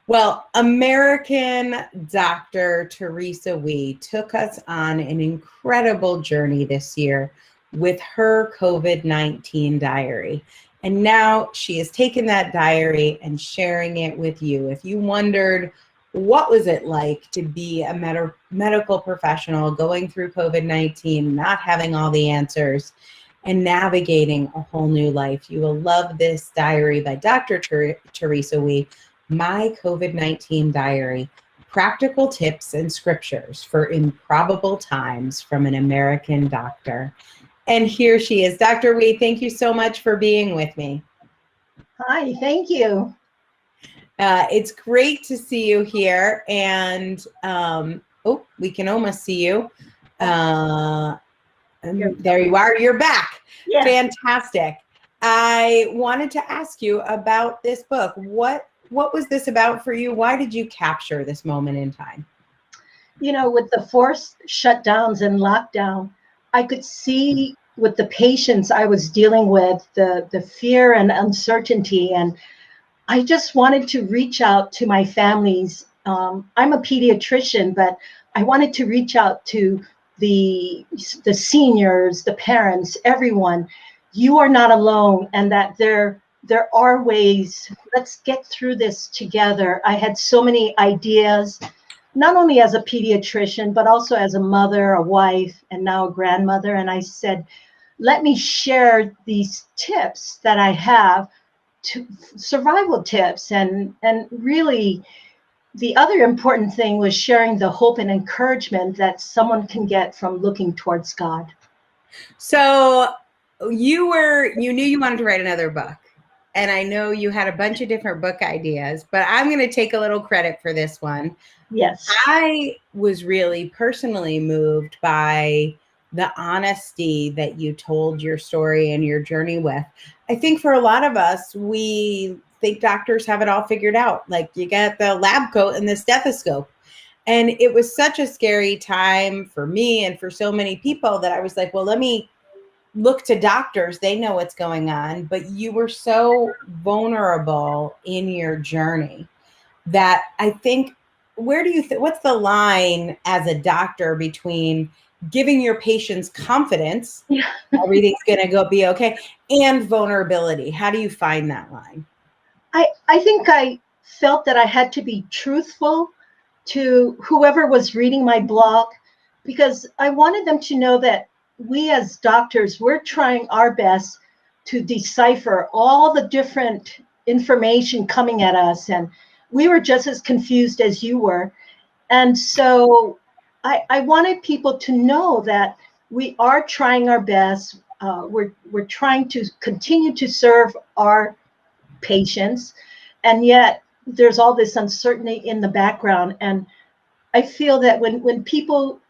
Well, American Dr. Teresa Wee took us on an incredible journey this year with her COVID-19 diary. And now she has taken that diary and sharing it with you. If you wondered, what was it like to be a medical professional going through COVID-19, not having all the answers, and navigating a whole new life, you will love this diary by Dr. Teresa Wee, My COVID-19 Diary, Practical Tips and Scriptures for Improbable Times from an American Doctor. And here she is. Dr. Wee, thank you so much for being with me. Hi, thank you. It's great to see you here. And, we can almost see you. There you are. You're back. Yes. Fantastic. I wanted to ask you about this book. What was this about for you? Why did you capture this moment in time? With the forced shutdowns and lockdown, I could see with the patients I was dealing with, the fear and uncertainty. And I just wanted to reach out to my families. I'm a pediatrician, but I wanted to reach out to the seniors, the parents, everyone. You are not alone, and that there are ways. Let's get through this together. I had so many ideas, not only as a pediatrician, but also as a mother, a wife, and now a grandmother. And I said, let me share these tips that I have, survival tips. And really, the other important thing was sharing the hope and encouragement that someone can get from looking towards God. So you knew you wanted to write another book. And I know you had a bunch of different book ideas, but I'm going to take a little credit for this one. Yes. I was really personally moved by the honesty that you told your story and your journey with. I think for a lot of us, we think doctors have it all figured out. Like, you get the lab coat and the stethoscope. And it was such a scary time for me and for so many people that I was like, well, let me look to doctors, they know what's going on, but you were so vulnerable in your journey that I think, where do you what's the line as a doctor between giving your patients confidence, Yeah. everything's going to be okay, and vulnerability? How do you find that line? I think I felt that I had to be truthful to whoever was reading my blog, because I wanted them to know that we as doctors, we're trying our best to decipher all the different information coming at us. And we were just as confused as you were. And so I wanted people to know that we are trying our best. We're trying to continue to serve our patients, and yet there's all this uncertainty in the background. And I feel that when people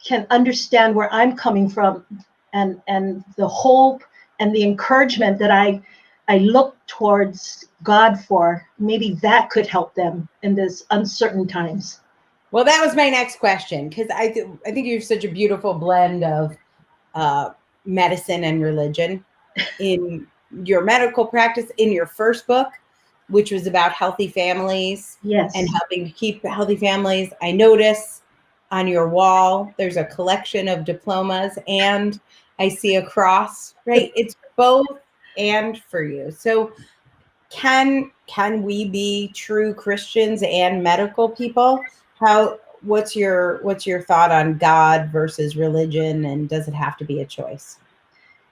can understand where I'm coming from, and the hope and the encouragement that I look towards God for, maybe that could help them in this uncertain times. Well, that was my next question, because I think you have such a beautiful blend of medicine and religion in your medical practice. In your first book, which was about healthy families, Yes. and helping to keep healthy families, I notice on your wall there's a collection of diplomas, and I see a cross, right? It's both and for you. So can we be true Christians and medical people? What's your thought on God versus religion, and does it have to be a choice?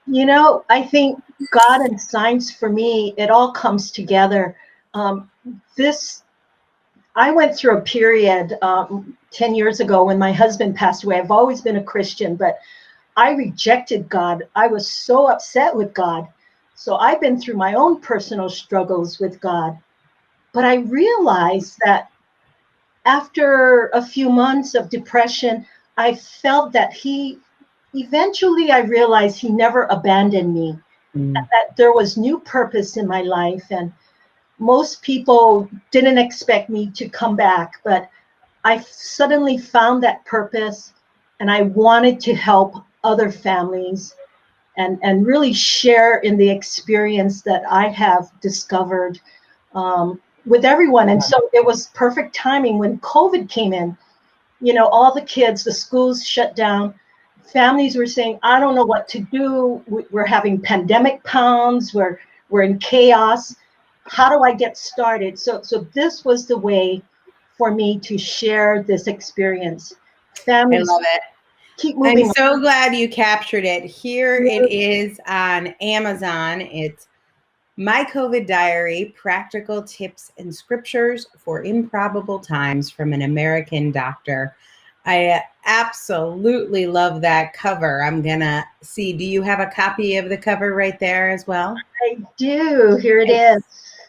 You know, I think God and science, for me, it all comes together. I went through a period 10 years ago when my husband passed away. I've always been a Christian, but I rejected God. I was so upset with God. So I've been through my own personal struggles with God. But I realized that after a few months of depression, I felt that eventually I realized he never abandoned me, that there was new purpose in my life. And most people didn't expect me to come back, but I suddenly found that purpose, and I wanted to help other families and really share in the experience that I have discovered with everyone. And so it was perfect timing when COVID came in. You know, all the kids, the schools shut down. Families were saying, I don't know what to do. We're having pandemic pounds. We're in chaos. How do I get started? So this was the way for me to share this experience. Families, I love it. keep moving. I'm so glad you captured it. Here it is on Amazon. It's My COVID Diary, Practical Tips and Scriptures for Improbable Times from an American Doctor. I absolutely love that cover. I'm going to see, do you have a copy of the cover right there as well? I do. Here it is.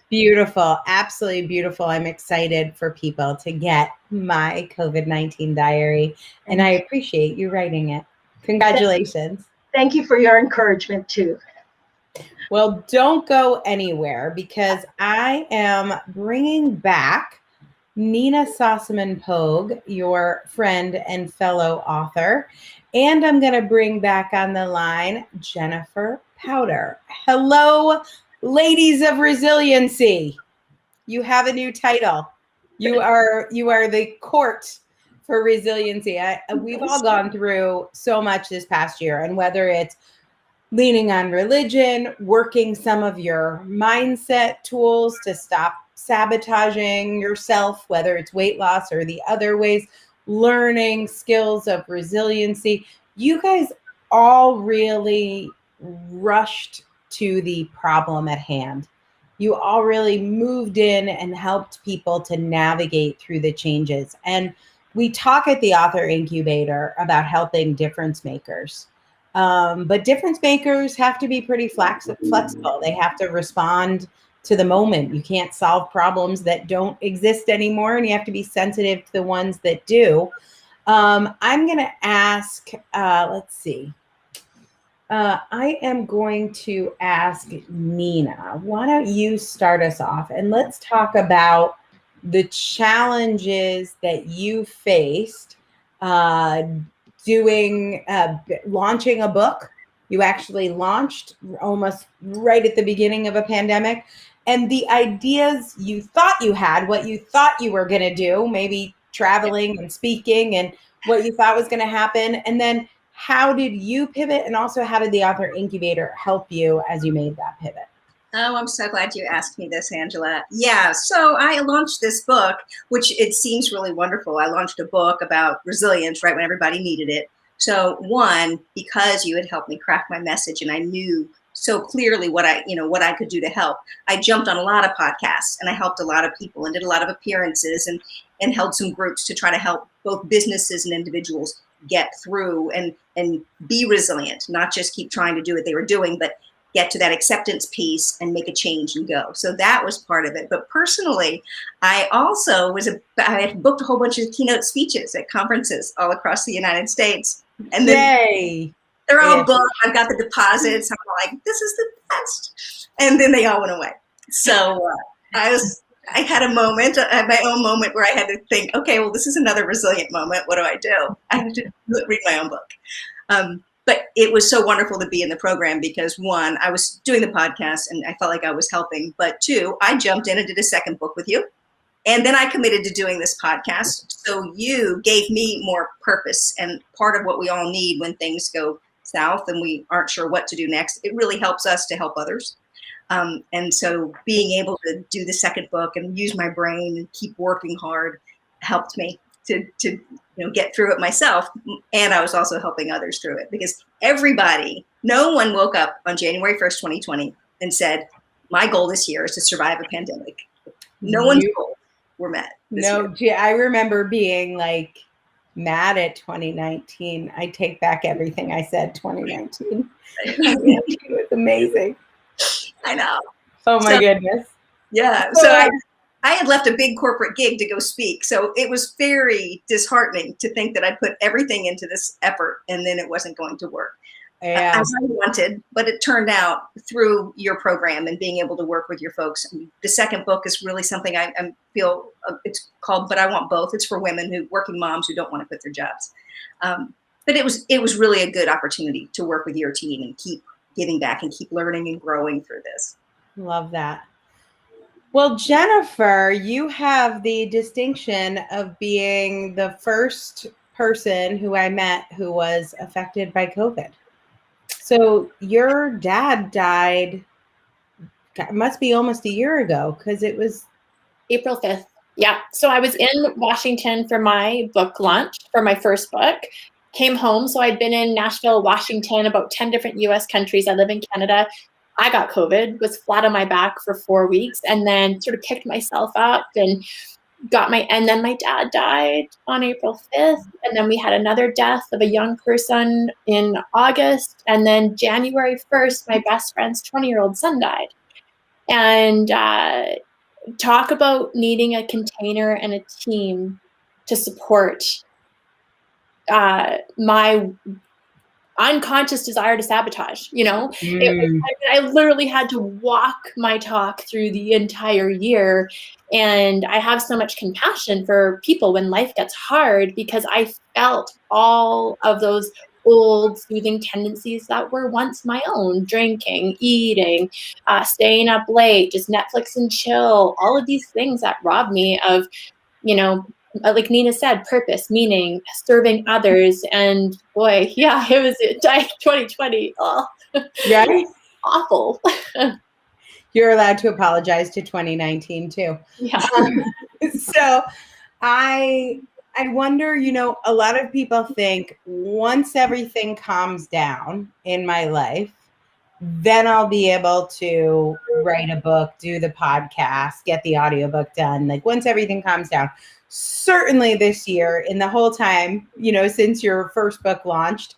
Beautiful. Absolutely beautiful. I'm excited for people to get My COVID-19 Diary, and I appreciate you writing it. Congratulations. Thank you for your encouragement too. Well, don't go anywhere, because I am bringing back Nina Sossaman Pogue, your friend and fellow author, and I'm going to bring back on the line Jennifer Powder. Hello, ladies of resiliency. You have a new title. You are the court for resiliency. We've all gone through so much this past year, and whether it's leaning on religion, working some of your mindset tools to stop sabotaging yourself, whether it's weight loss or the other ways, learning skills of resiliency. You guys all really rushed to the problem at hand. You all really moved in and helped people to navigate through the changes. And we talk at the Author Incubator about helping difference makers. But difference makers have to be pretty flexible. They have to respond to the moment. You can't solve problems that don't exist anymore, and you have to be sensitive to the ones that do. I'm going to ask, let's see. I am going to ask Nina, why don't you start us off, and let's talk about the challenges that you faced launching a book You actually launched almost right at the beginning of a pandemic. And the ideas you thought you had, what you thought you were going to do, maybe traveling and speaking and what you thought was going to happen. And then how did you pivot? And also, how did the author incubator help you as you made that pivot? Oh, I'm so glad you asked me this, Angela. Yeah, so I launched this book, which it seems really wonderful. I launched a book about resilience right when everybody needed it. So one, because you had helped me craft my message and I knew so clearly what I could do to help, I jumped on a lot of podcasts and I helped a lot of people and did a lot of appearances and held some groups to try to help both businesses and individuals get through and be resilient, not just keep trying to do what they were doing, but get to that acceptance piece and make a change and go. So that was part of it. But personally, I also I had booked a whole bunch of keynote speeches at conferences all across the United States. And then Yay. they're all booked. I've got the deposits. I'm like, this is the best. And then they all went away. So I had a moment, my own moment where I had to think, okay, well, this is another resilient moment. What do I do? I have to read my own book. But it was so wonderful to be in the program because one, I was doing the podcast and I felt like I was helping. But two, I jumped in and did a second book with you. And then I committed to doing this podcast. So you gave me more purpose, and part of what we all need when things go south and we aren't sure what to do next, it really helps us to help others. And so being able to do the second book and use my brain and keep working hard helped me to get through it myself. And I was also helping others through it because no one woke up on January 1st, 2020 and said, my goal this year is to survive a pandemic. No one's goals were met. I remember being like mad at 2019. I take back everything I said 2019. It was amazing. I know. Oh my goodness. Yeah. So I had left a big corporate gig to go speak. So it was very disheartening to think that I put everything into this effort and then it wasn't going to work as I wanted. But it turned out through your program and being able to work with your folks. The second book is really something I feel it's called But I Want Both. It's for women working moms who don't want to quit their jobs. But it was really a good opportunity to work with your team and keep giving back and keep learning and growing through this. Love that. Well, Jennifer, you have the distinction of being the first person who I met who was affected by COVID. So your dad died, it must be almost a year ago because it was April 5th. Yeah. So I was in Washington for my book launch for my first book. Came home. So I'd been in Nashville, Washington, about 10 different US countries. I live in Canada. I got COVID, was flat on my back for 4 weeks, and then sort of picked myself up and then my dad died on April 5th. And then we had another death of a young person in August. And then January 1st, my best friend's 20-year-old son died. And talk about needing a container and a team to support my unconscious desire to sabotage, I literally had to walk my talk through the entire year. And I have so much compassion for people when life gets hard because I felt all of those old soothing tendencies that were once my own: drinking, eating, staying up late, just Netflix and chill, all of these things that robbed me of, like Nina said, purpose, meaning, serving others. And boy, yeah, it was 2020. Oh, yeah, awful. You're allowed to apologize to 2019 too. Yeah. So I wonder, a lot of people think once everything calms down in my life, then I'll be able to write a book, do the podcast, get the audiobook done. Like once everything calms down. Certainly this year, in the whole time, since your first book launched,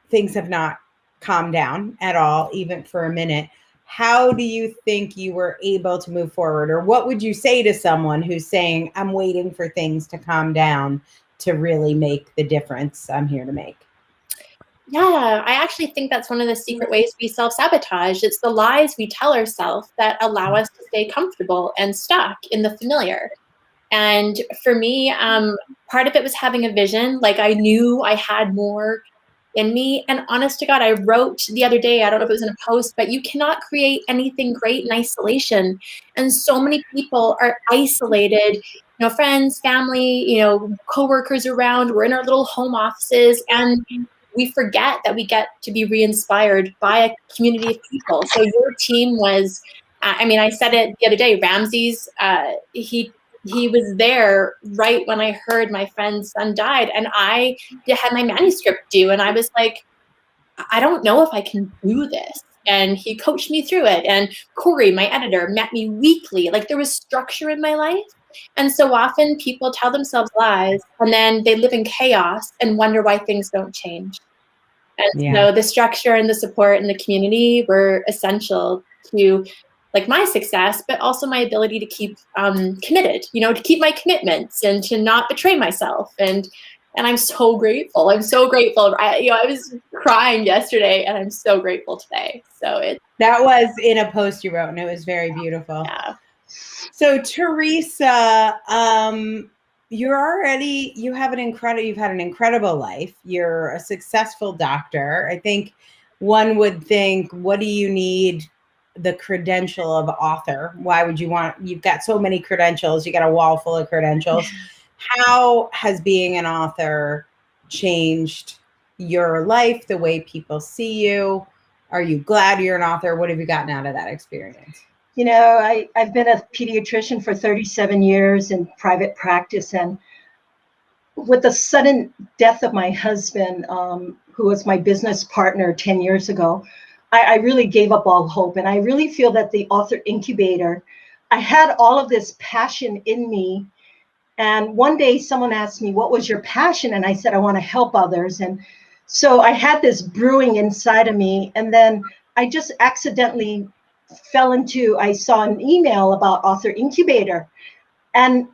things have not calmed down at all, even for a minute. How do you think you were able to move forward? Or what would you say to someone who's saying, I'm waiting for things to calm down to really make the difference I'm here to make? Yeah, I actually think that's one of the secret ways we self-sabotage. It's the lies we tell ourselves that allow us to stay comfortable and stuck in the familiar. And for me, part of it was having a vision. Like I knew I had more in me. And honest to God, I wrote the other day, I don't know if it was in a post, but you cannot create anything great in isolation. And so many people are isolated, friends, family, coworkers around. We're in our little home offices, and we forget that we get to be re-inspired by a community of people. So your team was, I said it the other day, Ramsey's, he was there right when I heard my friend's son died, and I had my manuscript due, and I was like, I don't know if I can do this. And he coached me through it. And Corey, my editor, met me weekly. Like, there was structure in my life. And so often people tell themselves lies, and then they live in chaos and wonder why things don't change. And so the structure and the support and the community were essential to my success, but also my ability to keep committed, to keep my commitments and to not betray myself. And I'm so grateful. I'm so grateful. I was crying yesterday, and I'm so grateful today. So that was in a post you wrote, and it was very beautiful. Yeah. So Teresa, you've had an incredible life. You're a successful doctor. I think one would think, what do you need the credential of author? Why would you you've got so many credentials, you got a wall full of credentials. How has being an author changed your life, the way people see you? Are you glad you're an author? What have you gotten out of that experience? I've been a pediatrician for 37 years in private practice, and with the sudden death of my husband, who was my business partner 10 years ago, I really gave up all hope. And I really feel that the author incubator, I had all of this passion in me. And one day someone asked me, what was your passion? And I said, I want to help others. And so I had this brewing inside of me. And then I just accidentally I saw an email about author incubator, and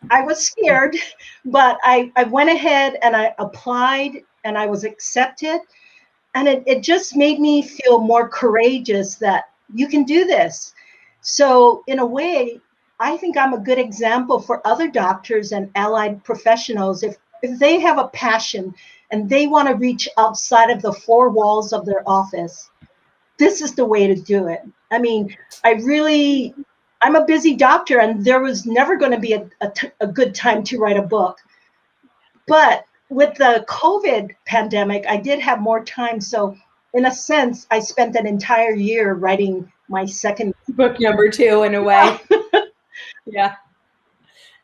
I was scared, but I went ahead and I applied, and I was accepted. And it just made me feel more courageous that you can do this. So in a way, I think I'm a good example for other doctors and allied professionals. If they have a passion and they want to reach outside of the four walls of their office, this is the way to do it. I mean, I'm a busy doctor, and there was never going to be a good time to write a book. But with the COVID pandemic, I did have more time. So in a sense, I spent an entire year writing my second book, number 2, in a way. Yeah.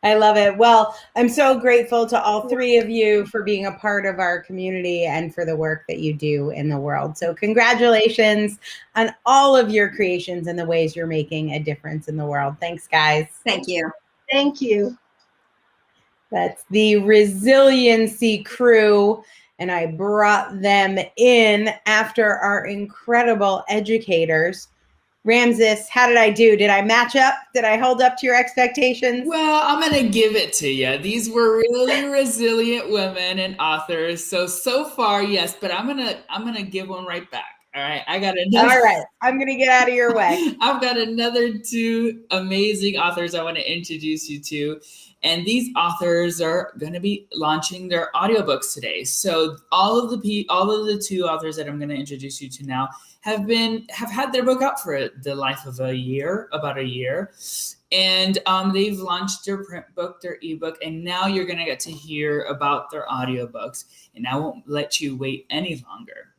I love it. Well, I'm so grateful to all three of you for being a part of our community and for the work that you do in the world. So congratulations on all of your creations and the ways you're making a difference in the world. Thanks, guys. Thank you. Thank you. That's the Resiliency crew, and I brought them in after our incredible educators. Ramses, how did I do? Did I match up? Did I hold up to your expectations? Well, I'm going to give it to you. These were really resilient women and authors. So far, yes, but I'm going to give one right back. All right. All right. I'm going to get out of your way. I've got another 2 amazing authors I want to introduce you to. And these authors are going to be launching their audiobooks today. So all of the 2 authors that I'm going to introduce you to now have had their book out for the life of about a year. And they've launched their print book, their ebook, and now you're going to get to hear about their audiobooks. And I won't let you wait any longer.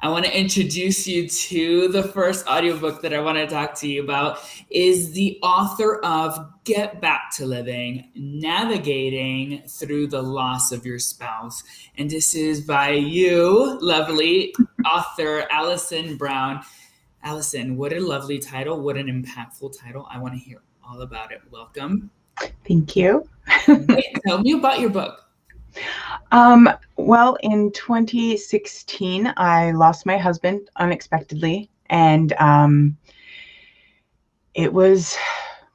I want to introduce you to the first audiobook that I want to talk to you about is the author of Get Back to Living, Navigating Through the Loss of Your Spouse. And this is by you, lovely author Allison Brown. Allison, what a lovely title. What an impactful title. I want to hear all about it. Welcome. Thank you. Tell me about your book. Well, in 2016, I lost my husband unexpectedly, and it was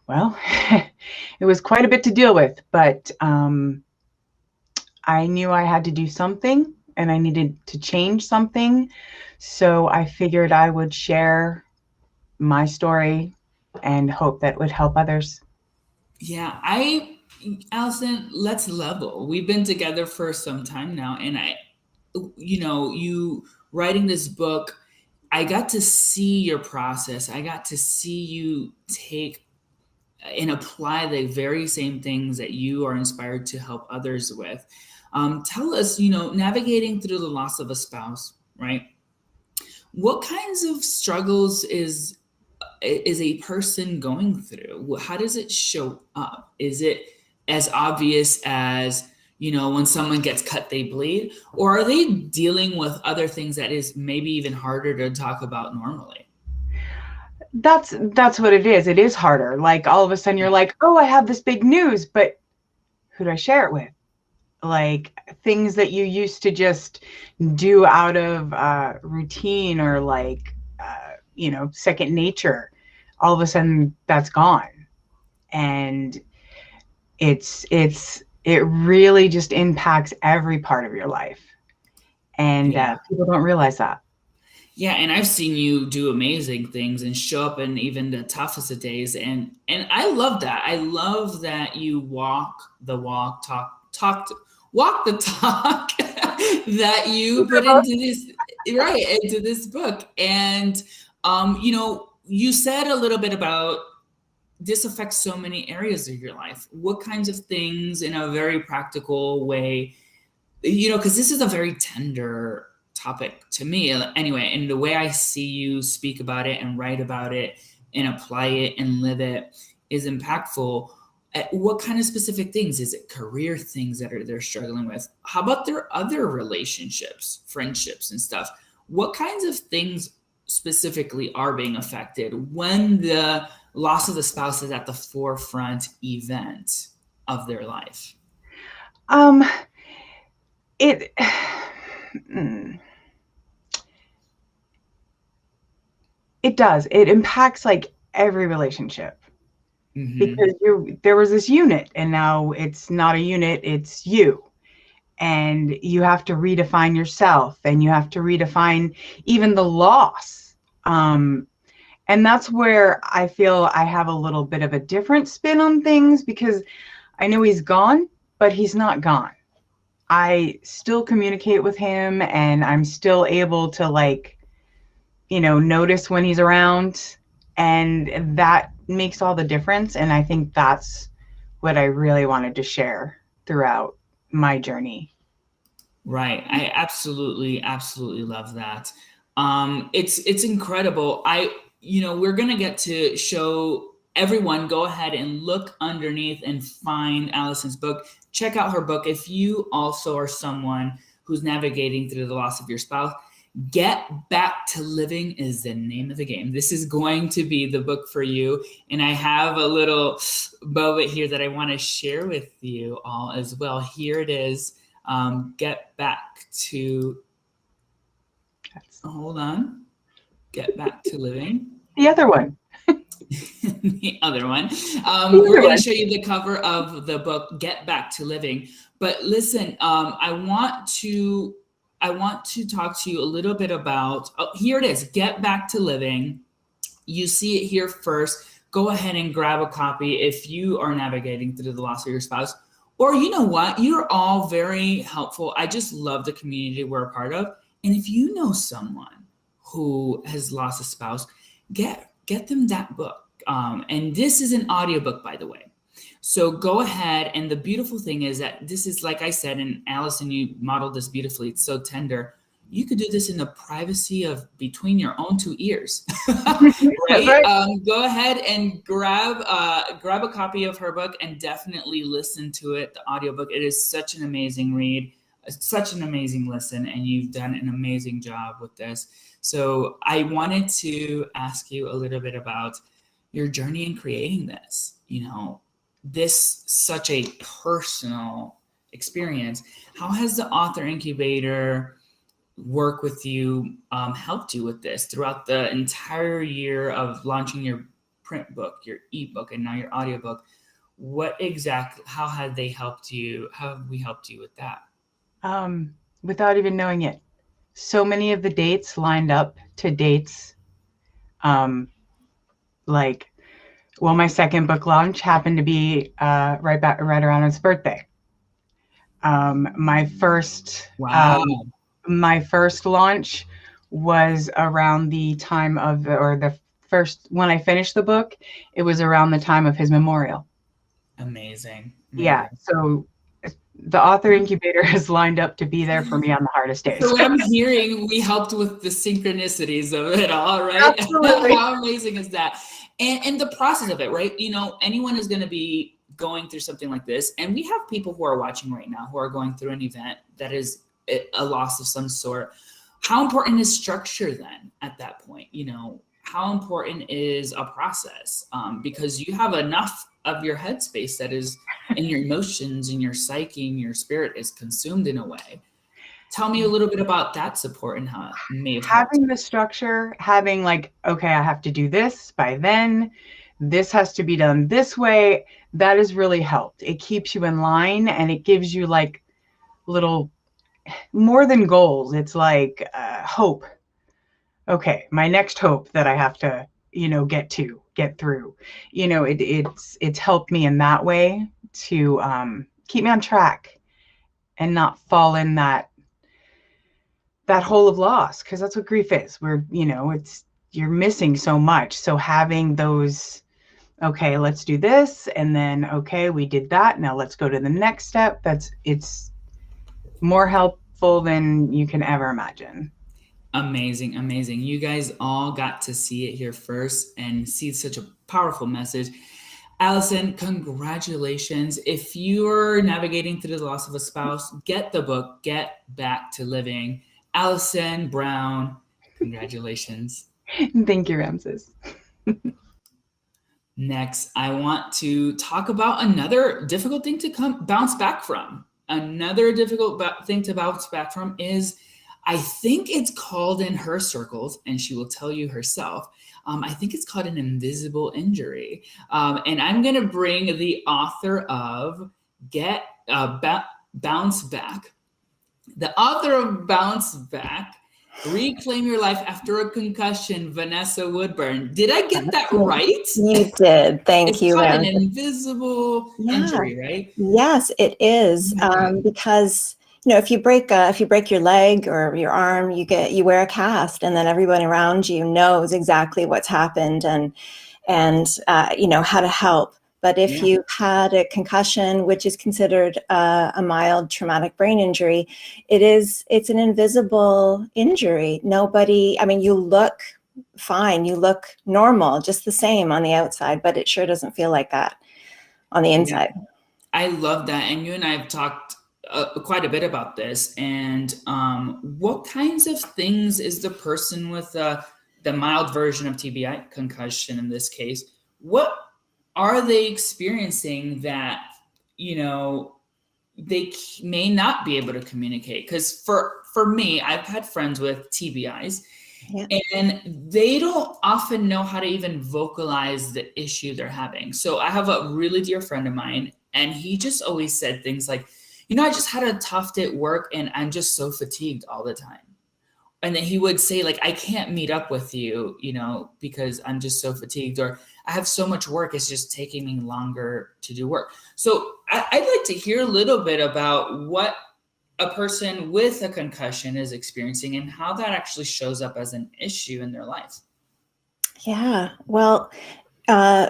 quite a bit to deal with, but I knew I had to do something, and I needed to change something. So I figured I would share my story and hope that would help others. Yeah, Allison, let's level. We've been together for some time now, and you writing this book, I got to see your process. I got to see you take and apply the very same things that you are inspired to help others with. Tell us, navigating through the loss of a spouse, right? What kinds of struggles is a person going through? How does it show up? Is it as obvious as, when someone gets cut, they bleed? Or are they dealing with other things that is maybe even harder to talk about normally? That's what it is. It is harder. Like all of a sudden you're like, oh, I have this big news, but who do I share it with? Like things that you used to just do out of routine or like, second nature, all of a sudden that's gone. And it really just impacts every part of your life. And people don't realize that. Yeah, and I've seen you do amazing things and show up in even the toughest of days, and I love that. I love that you walk the walk, walk the talk that you put into this book. And you said a little bit about this affects so many areas of your life. What kinds of things, in a very practical way, because this is a very tender topic to me anyway, and the way I see you speak about it and write about it and apply it and live it is impactful. What kind of specific things? Is it career things that they're struggling with? How about their other relationships, friendships and stuff? What kinds of things specifically are being affected when the loss of the spouse is at the forefront event of their life? It does. It impacts like every relationship. Mm-hmm. Because there was this unit and now it's not a unit, it's you. And you have to redefine yourself and you have to redefine even the loss. And that's where I feel I have a little bit of a different spin on things, because I know he's gone, but he's not gone. I still communicate with him and I'm still able to notice when he's around, and that makes all the difference. And I think that's what I really wanted to share throughout my journey. Right. I absolutely love that. It's incredible. We're going to get to show everyone, go ahead and look underneath and find Allison's book. Check out her book. If you also are someone who's navigating through the loss of your spouse, Get Back to Living is the name of the game. This is going to be the book for you. And I have a little moment here that I want to share with you all as well. Here it is. Get Back to, hold on. Get Back to Living. The other one. The other one. We're going to show you the cover of the book, Get Back to Living. But listen, I want to talk to you a little bit about, here it is, Get Back to Living. You see it here first. Go ahead and grab a copy if you are navigating through the loss of your spouse. Or you know what? You're all very helpful. I just love the community we're a part of. And if you know someone who has lost a spouse, get them that book. And this is an audiobook, by the way. So go ahead. And the beautiful thing is that this is, like I said, and Allison, you modeled this beautifully. It's so tender. You could do this in the privacy of between your own two ears, right? Go ahead and grab a copy of her book and definitely listen to it, the audiobook. It is such an amazing read, such an amazing listen, and you've done an amazing job with this. So I wanted to ask you a little bit about your journey in creating this, this such a personal experience. How has the Author Incubator work with you helped you with this throughout the entire year of launching your print book, your ebook, and now your audiobook? How have we helped you with that? Without even knowing it. So many of the dates lined up to dates. My second book launch happened to be right around his birthday. My first my first launch was around the time of, or the first, when I finished the book, it was around the time of his memorial. Amazing. Yeah. So the author incubator is lined up to be there for me on the hardest days. So what I'm hearing, we helped with the synchronicities of it all, right? Absolutely. How amazing is that? And the process of it, right? You know, anyone is going to be going through something like this. And we have people who are watching right now who are going through an event that is a loss of some sort. How important is structure then at that point? You know, how important is a process? Because you have enough of your headspace that is, and your emotions and your psyche and your spirit is consumed in a way. Tell me a little bit about that support and how it may have helped. Having the structure, having like, okay, I have to do this by then, this has to be done this way, that has really helped. It keeps you in line, and it gives you like little, more than goals, it's like hope. Okay, my next hope that I have to, you know, get through. You know, it's helped me in that way to keep me on track and not fall in that hole of loss, because that's what grief is. We're, you know, you're missing so much. So having those, okay, let's do this, and then okay, we did that, now let's go to the next step. It's more helpful than you can ever imagine. Amazing, amazing. You guys all got to see it here first and see such a powerful message. Allison, congratulations. If you're navigating through the loss of a spouse, get the book, Get Back to Living. Allison Brown, congratulations. Thank you, Ramses. Next, I want to talk about another difficult thing to bounce back from. Another difficult thing to bounce back from is, I think it's called in her circles, and she will tell you herself, I think it's called an invisible injury. And I'm going to bring the author of Bounce Back. The author of Bounce Back, Reclaim Your Life After a Concussion, Vanessa Woodburn. Did I get that right? You did. Thank you. It's called an invisible injury, right? Yes, it is. Because, you know, if you break your leg or your arm, you wear a cast, and then everyone around you knows exactly what's happened and you know how to help. But if you've had a concussion, which is considered a mild traumatic brain injury, it's an invisible injury. I mean, you look fine, you look normal, just the same on the outside, but it sure doesn't feel like that on the inside. I love that. And you and I have talked quite a bit about this. And what kinds of things is the person with the mild version of TBI, concussion in this case, what are they experiencing that, you know, they may not be able to communicate? Because for me, I've had friends with TBIs, and they don't often know how to even vocalize the issue they're having. So I have a really dear friend of mine, and he just always said things like, you know, I just had a tough day at work and I'm just so fatigued all the time. And then he would say, like, I can't meet up with you, you know, because I'm just so fatigued, or I have so much work, it's just taking me longer to do work. So I'd like to hear a little bit about what a person with a concussion is experiencing and how that actually shows up as an issue in their life. Yeah, well,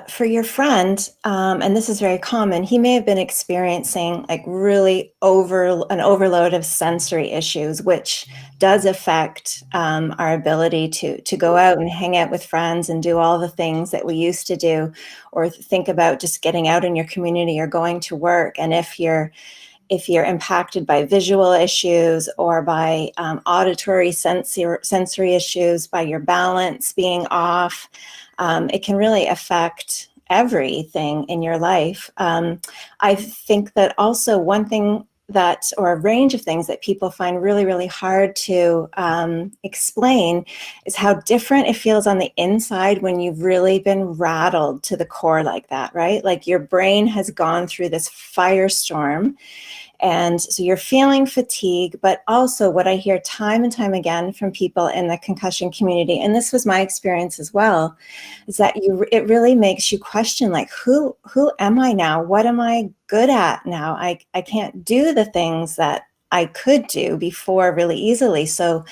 for your friend, and this is very common, he may have been experiencing like really an overload of sensory issues, which does affect our ability to go out and hang out with friends and do all the things that we used to do, or think about just getting out in your community or going to work. And if you're impacted by visual issues or by auditory sensory issues, by your balance being off, it can really affect everything in your life. I think that also one thing or a range of things that people find really, really hard to explain is how different it feels on the inside when you've really been rattled to the core like that, right? Like your brain has gone through this firestorm. And so you're feeling fatigue, but also what I hear time and time again from people in the concussion community, and this was my experience as well, is that it really makes you question, like, who am I now? What am I good at now? I can't do the things that I could do before really easily. So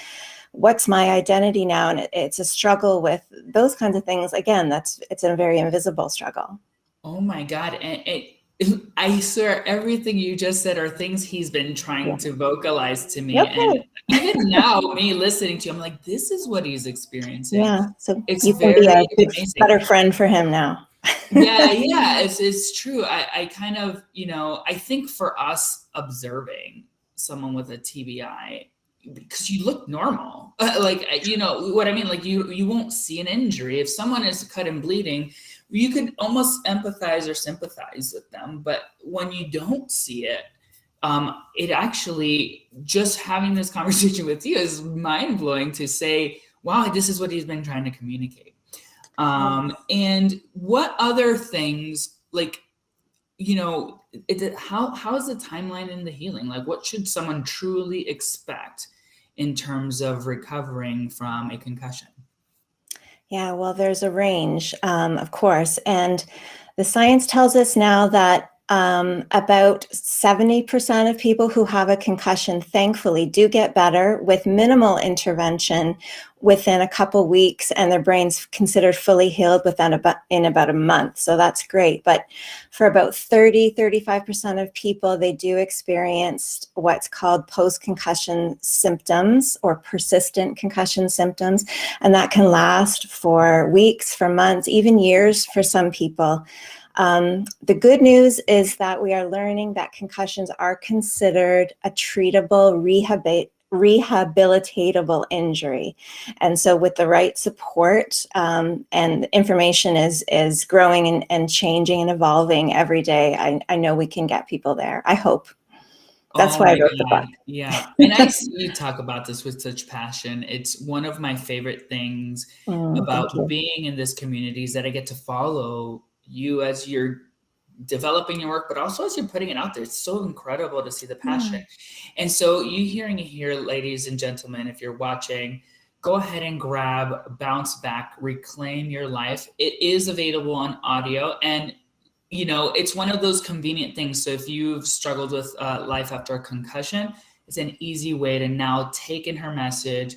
what's my identity now? And it's a struggle with those kinds of things. Again, it's a very invisible struggle. Oh my God. And I swear everything you just said are things he's been trying to vocalize to me. Okay. And even now, me listening to you, I'm like, this is what he's experiencing. Yeah. So it's you can very be a good, amazing. better friend for him now. Yeah, it's true. I kind of, I think for us observing someone with a TBI, because you look normal, like, what I mean? Like you won't see an injury. If someone is cut and bleeding, you could almost empathize or sympathize with them. But when you don't see it, it actually, just having this conversation with you is mind blowing to say, wow, this is what he's been trying to communicate. And what other things, like, how is the timeline in the healing? Like, what should someone truly expect in terms of recovering from a concussion? Yeah, well, there's a range, of course. And the science tells us now that about 70% of people who have a concussion, thankfully, do get better with minimal intervention within a couple weeks, and their brain's considered fully healed in about a month. So that's great. But for about 35% of people, they do experience what's called post-concussion symptoms or persistent concussion symptoms. And that can last for weeks, for months, even years for some people. The good news is that we are learning that concussions are considered a treatable, rehabilitatable injury. And so with the right support, and information is growing and changing and evolving every day, I know we can get people there. I hope. That's why I wrote the book. Yeah. And I see you talk about this with such passion. It's one of my favorite things about being in this community is that I get to follow you as you're developing your work, but also as you're putting it out there. It's so incredible to see the passion. And so you hearing it here, ladies and gentlemen, if you're watching, go ahead and grab Bounce Back, Reclaim Your Life. It is available on audio, and it's one of those convenient things. So if you've struggled with life after a concussion, it's an easy way to now take in her message,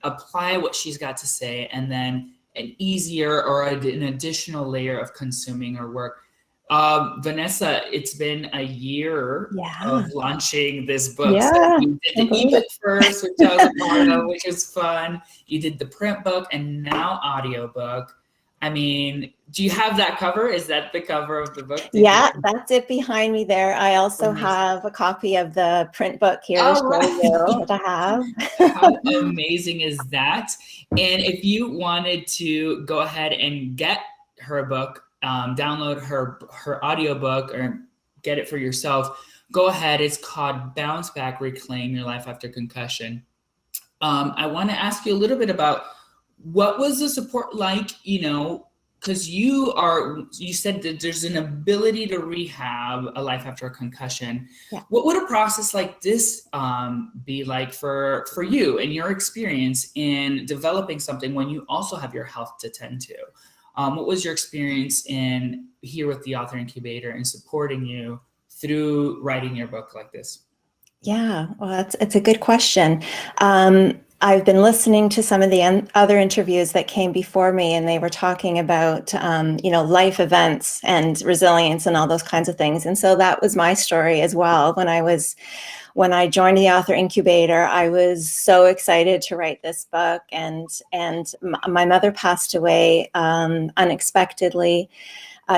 apply what she's got to say, and then an easier or an additional layer of consuming her work. Vanessa, it's been a year of launching this book. Yeah, So you did the ebook first, which I was a part of, which is fun. You did the print book and now audiobook. I mean, do you have that cover? Is that the cover of the book? Yeah, that's it behind me there. I also have a copy of the print book here to show you to have. How amazing is that? And if you wanted to go ahead and get her book, download her audiobook or get it for yourself, go ahead. It's called Bounce Back, Reclaim Your Life After Concussion. I want to ask you a little bit about what was the support like, because you said that there's an ability to rehab a life after a concussion. Yeah. What would a process like this be like for you and your experience in developing something when you also have your health to tend to? What was your experience here with the Author Incubator and supporting you through writing your book like this? Yeah, well, it's a good question. I've been listening to some of the other interviews that came before me, and they were talking about, life events and resilience and all those kinds of things. And so that was my story as well. When I joined the Author Incubator, I was so excited to write this book, and my mother passed away unexpectedly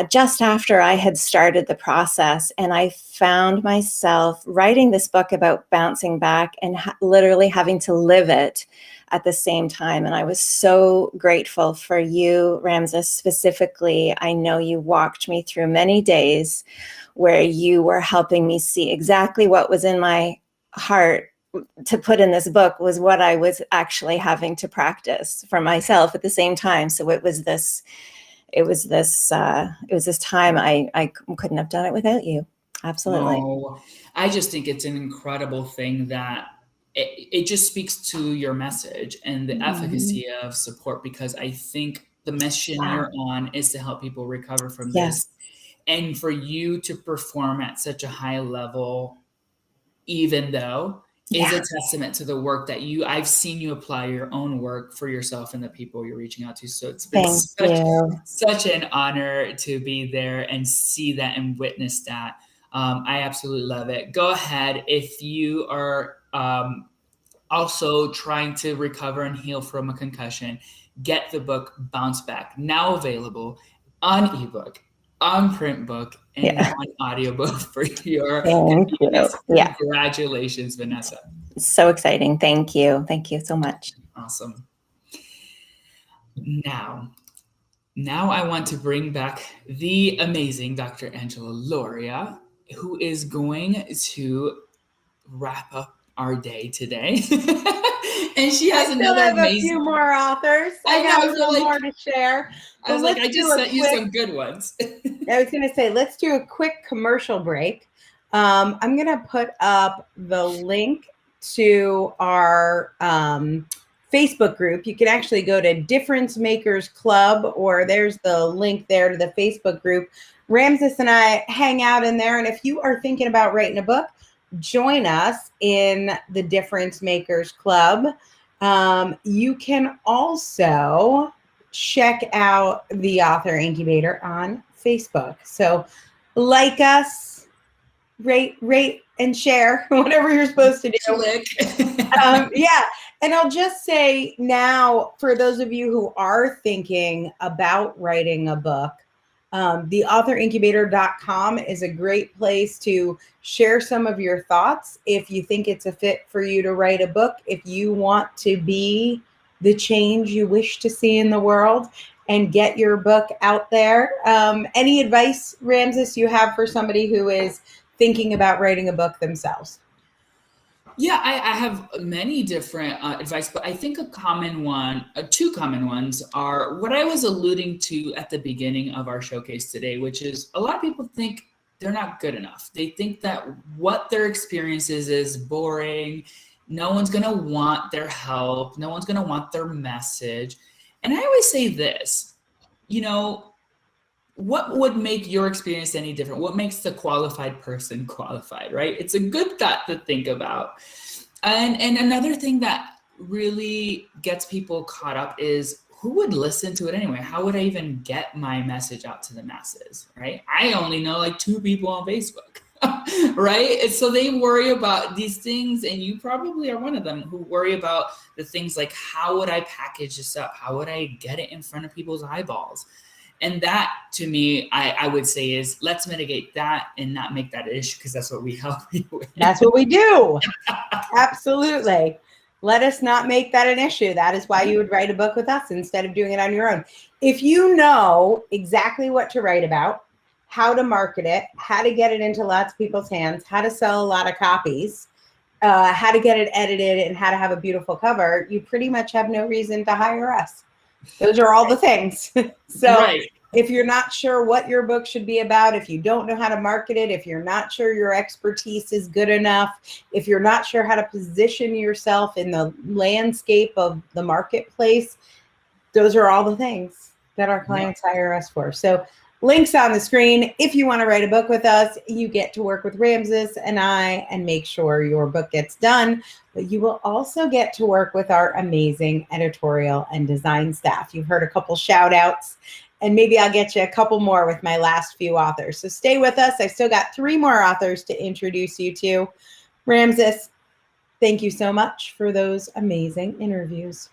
just after I had started the process. And I found myself writing this book about bouncing back and literally having to live it at the same time. And I was so grateful for you, Ramses, specifically. I know you walked me through many days where you were helping me see exactly what was in my heart to put in this book was what I was actually having to practice for myself at the same time. So it was this time I couldn't have done it without you. Absolutely. No, I just think it's an incredible thing that it just speaks to your message and the efficacy of support, because I think the mission you're on is to help people recover from this. And for you to perform at such a high level, even though is a testament to the work that I've seen you apply your own work for yourself and the people you're reaching out to. So it's been such an honor to be there and see that and witness that. I absolutely love it. Go ahead. If you are also trying to recover and heal from a concussion, get the book Bounce Back, now available on ebook, on print book, and on audiobook for your convenience. Congratulations, Vanessa. So exciting. Thank you. Thank you so much. Awesome. Now I want to bring back the amazing Dr. Angela Lauria, who is going to wrap up our day today. And she has another amazing. A few more authors. I have a little more to share. I was like, I just sent you some good ones. I was going to say, let's do a quick commercial break. I'm going to put up the link to our Facebook group. You can actually go to Difference Makers Club, or there's the link there to the Facebook group. Ramses and I hang out in there. And if you are thinking about writing a book, join us in the Difference Makers Club. You can also check out the Author Incubator on Facebook. So like us, rate, and share, whatever you're supposed to do. And I'll just say now, for those of you who are thinking about writing a book, the authorincubator.com is a great place to share some of your thoughts. If you think it's a fit for you to write a book, if you want to be the change you wish to see in the world and get your book out there. Any advice, Ramses, you have for somebody who is thinking about writing a book themselves? Yeah, I have many different advice, but I think a common one, two common ones are what I was alluding to at the beginning of our showcase today, which is a lot of people think they're not good enough. They think that what their experience is boring. No one's going to want their help. No one's going to want their message. And I always say this, what would make your experience any different? What makes the qualified person qualified, right? It's a good thought to think about. And another thing that really gets people caught up is, who would listen to it anyway? How would I even get my message out to the masses, right? I only know like 2 people on Facebook, right? And so they worry about these things, and you probably are one of them who worry about the things like, how would I package this up? How would I get it in front of people's eyeballs? And that, to me, I would say is, let's mitigate that and not make that an issue, because that's what we help you with. That's what we do. Absolutely. Let us not make that an issue. That is why you would write a book with us instead of doing it on your own. If you know exactly what to write about, how to market it, how to get it into lots of people's hands, how to sell a lot of copies, how to get it edited, and how to have a beautiful cover, you pretty much have no reason to hire us. Those are all the things. So if you're not sure what your book should be about, if you don't know how to market it, if you're not sure your expertise is good enough, if you're not sure how to position yourself in the landscape of the marketplace, those are all the things that our clients hire us for. So links on the screen. If you want to write a book with us, you get to work with Ramses and I and make sure your book gets done. But you will also get to work with our amazing editorial and design staff. You've heard a couple shout outs, and maybe I'll get you a couple more with my last few authors. So stay with us. I've still got 3 more authors to introduce you to. Ramses, thank you so much for those amazing interviews.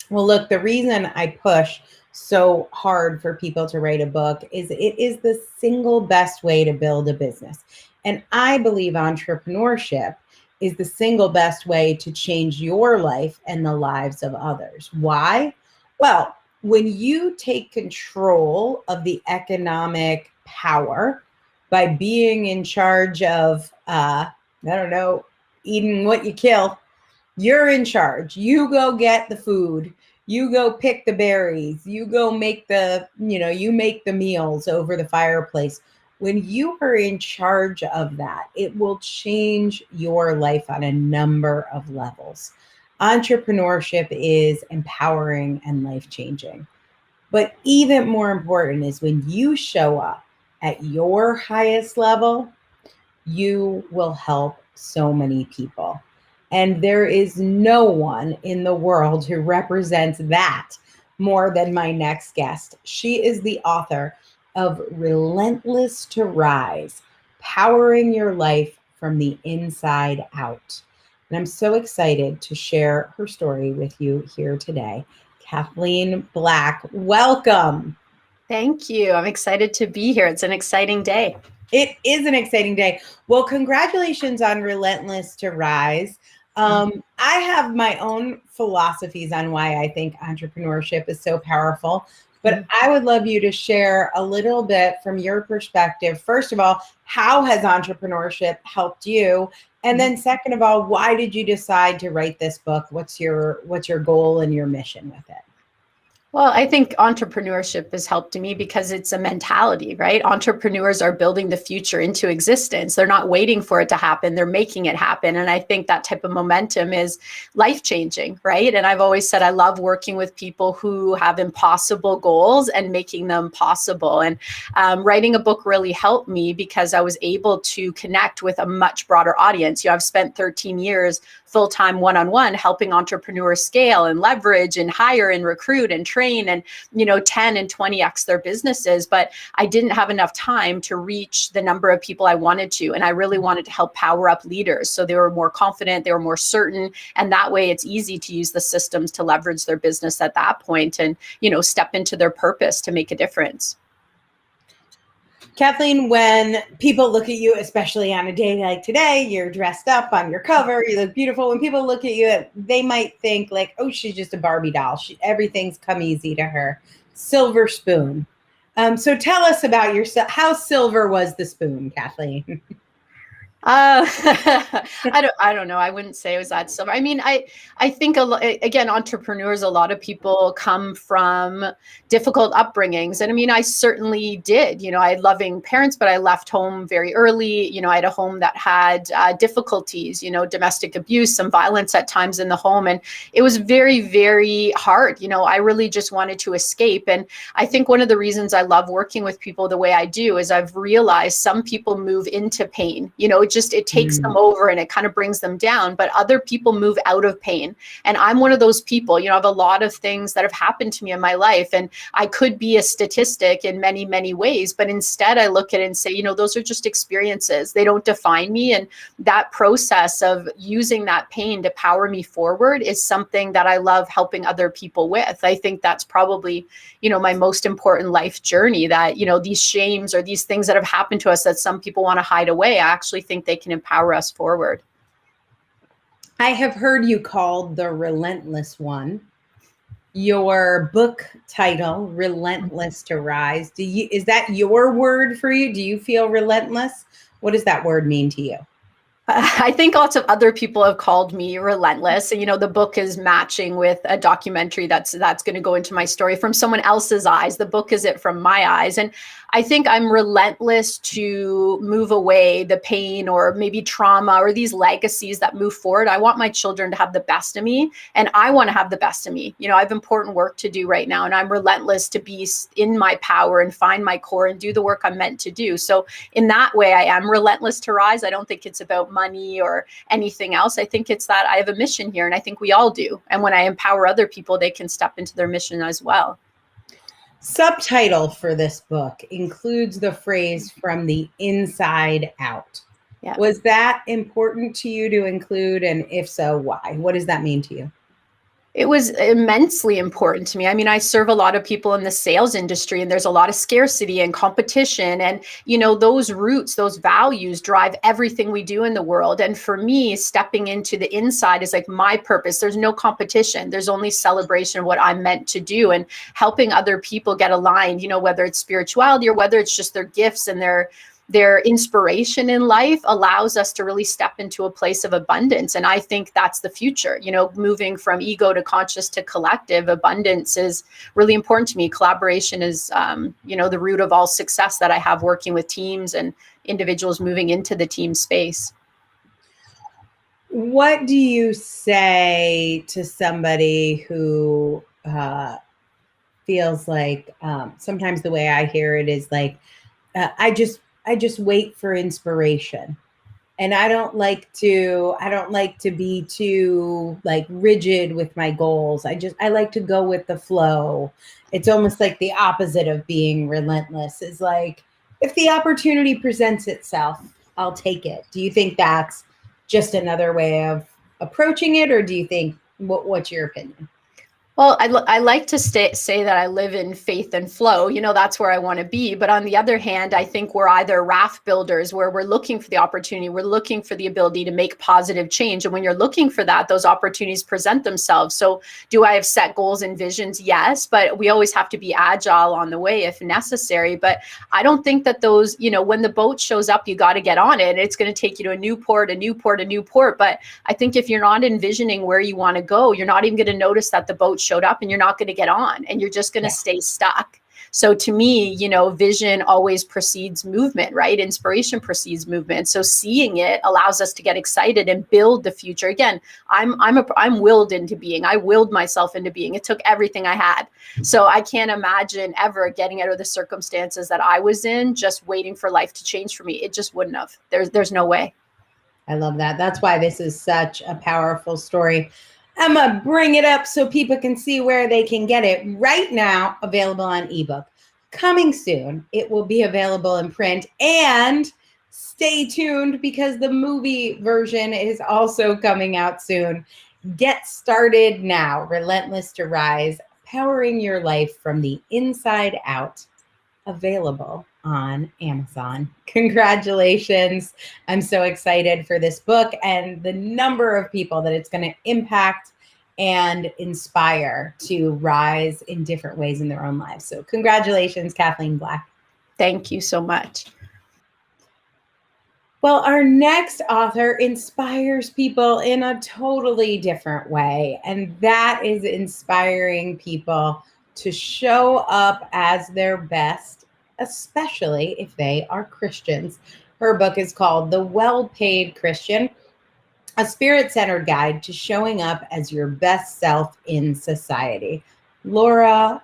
Well, look, the reason I push so hard for people to write a book is it is the single best way to build a business. And I believe entrepreneurship is the single best way to change your life and the lives of others. Why? Well, when you take control of the economic power by being in charge of, eating what you kill, you're in charge. You go get the food. You go pick the berries. You go make you make the meals over the fireplace. When you are in charge of that, it will change your life on a number of levels. Entrepreneurship is empowering and life-changing. But even more important is when you show up at your highest level, you will help so many people. And there is no one in the world who represents that more than my next guest. She is the author of Relentless to Rise, Powering Your Life from the Inside Out. And I'm so excited to share her story with you here today. Kathleen Black, welcome. Thank you. I'm excited to be here. It's an exciting day. It is an exciting day. Well, congratulations on Relentless to Rise. I have my own philosophies on why I think entrepreneurship is so powerful, but I would love you to share a little bit from your perspective. First of all, how has entrepreneurship helped you? And then second of all, why did you decide to write this book? What's your goal and your mission with it? Well, I think entrepreneurship has helped me because it's a mentality, right? Entrepreneurs are building the future into existence. They're not waiting for it to happen. They're making it happen. And I think that type of momentum is life-changing, right? And I've always said I love working with people who have impossible goals and making them possible. And writing a book really helped me because I was able to connect with a much broader audience. I've spent 13 years full-time one-on-one helping entrepreneurs scale and leverage and hire and recruit and train and 10 and 20x their businesses, but I didn't have enough time to reach the number of people I wanted to, and I really wanted to help power up leaders so they were more confident, they were more certain, and that way it's easy to use the systems to leverage their business at that point and step into their purpose to make a difference. Kathleen, when people look at you, especially on a day like today, you're dressed up on your cover, you look beautiful. When people look at you, they might think like, oh, she's just a Barbie doll. Everything's come easy to her. Silver spoon. So tell us about yourself. How silver was the spoon, Kathleen? I don't know. I wouldn't say it was that silver. I mean, I think again, entrepreneurs, a lot of people come from difficult upbringings. And I mean, I certainly did, I had loving parents, but I left home very early. I had a home that had difficulties, domestic abuse, some violence at times in the home. And it was very, very hard. I really just wanted to escape. And I think one of the reasons I love working with people the way I do is I've realized some people move into pain, it takes them over and it kind of brings them down, but other people move out of pain. And I'm one of those people. I have a lot of things that have happened to me in my life, and I could be a statistic in many, many ways, but instead I look at it and say, those are just experiences. They don't define me. And that process of using that pain to power me forward is something that I love helping other people with. I think that's probably, my most important life journey, that, these shames or these things that have happened to us that some people want to hide away, I actually think they can empower us forward. I have heard you called the relentless one. Your book title, Relentless to Rise. Is that your word for you? Do you feel relentless? What does that word mean to you? I think lots of other people have called me relentless. And, the book is matching with a documentary that's going to go into my story from someone else's eyes. The book is it from my eyes. And I think I'm relentless to move away the pain or maybe trauma or these legacies that move forward. I want my children to have the best of me, and I want to have the best of me. I have important work to do right now, and I'm relentless to be in my power and find my core and do the work I'm meant to do. So in that way, I am relentless to rise. I don't think it's about money or anything else. I think it's that I have a mission here, and I think we all do. And when I empower other people, they can step into their mission as well. Subtitle for this book includes the phrase "from the inside out." Yeah. Was that important to you to include? And if so, why? What does that mean to you? It was immensely important to me. I mean, I serve a lot of people in the sales industry, and there's a lot of scarcity and competition. And, those roots, those values drive everything we do in the world. And for me, stepping into the inside is like my purpose. There's no competition. There's only celebration of what I'm meant to do, and helping other people get aligned, whether it's spirituality or whether it's just their gifts and their inspiration in life allows us to really step into a place of abundance. And I think that's the future, moving from ego to conscious to collective. Abundance is really important to me. Collaboration is, the root of all success that I have working with teams and individuals moving into the team space. What do you say to somebody who feels like, sometimes the way I hear it is like, I just wait for inspiration. And I don't like to be too like rigid with my goals. I like to go with the flow. It's almost like the opposite of being relentless. Is like, if the opportunity presents itself, I'll take it. Do you think that's just another way of approaching it, or do you think what's your opinion? Well, I like to say that I live in faith and flow. You know, that's where I want to be. But on the other hand, I think we're either raft builders where we're looking for the opportunity. We're looking for the ability to make positive change. And when you're looking for that, those opportunities present themselves. So do I have set goals and visions? Yes, but we always have to be agile on the way if necessary. But I don't think that those, you know, when the boat shows up, you got to get on it. It's going to take you to a new port, a new port, a new port. But I think if you're not envisioning where you want to go, you're not even going to notice that the boat showed up, and you're not going to get on, and you're just going to stay stuck. So to me, you know, vision always precedes movement, right? Inspiration precedes movement. So seeing it allows us to get excited and build the future. Again, I'm willed into being. I willed myself into being. It took everything I had. So I can't imagine ever getting out of the circumstances that I was in, just waiting for life to change for me. It just wouldn't have. There's no way. I love that. That's why this is such a powerful story. I'm going to bring it up so people can see where they can get it. Right now, available on ebook. Coming soon, it will be available in print. And stay tuned because the movie version is also coming out soon. Get started now. Relentless to Rise, powering your life from the inside out. Available on Amazon. Congratulations. I'm so excited for this book and the number of people that it's going to impact and inspire to rise in different ways in their own lives. So congratulations, Kathleen Black. Thank you so much. Well, our next author inspires people in a totally different way, and that is inspiring people to show up as their best, especially if they are Christians. Her book is called The Well-Paid Christian, a spirit-centered guide to showing up as your best self in society. Lauren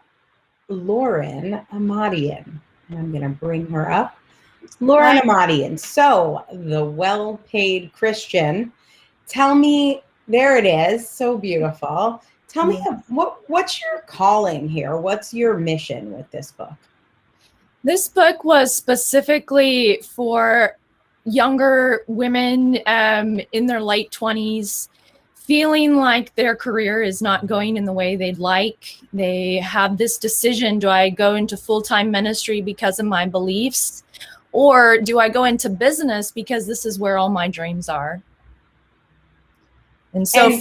Amadian, and I'm going to bring her up. Lauren Amadian. So, The Well-Paid Christian. Tell me, there it is, so beautiful. Tell me, what's your calling here? What's your mission with this book? This book was specifically for younger women in their late 20s, feeling like their career is not going in the way they'd like. They have this decision: do I go into full-time ministry because of my beliefs, or do I go into business because this is where all my dreams are? And so,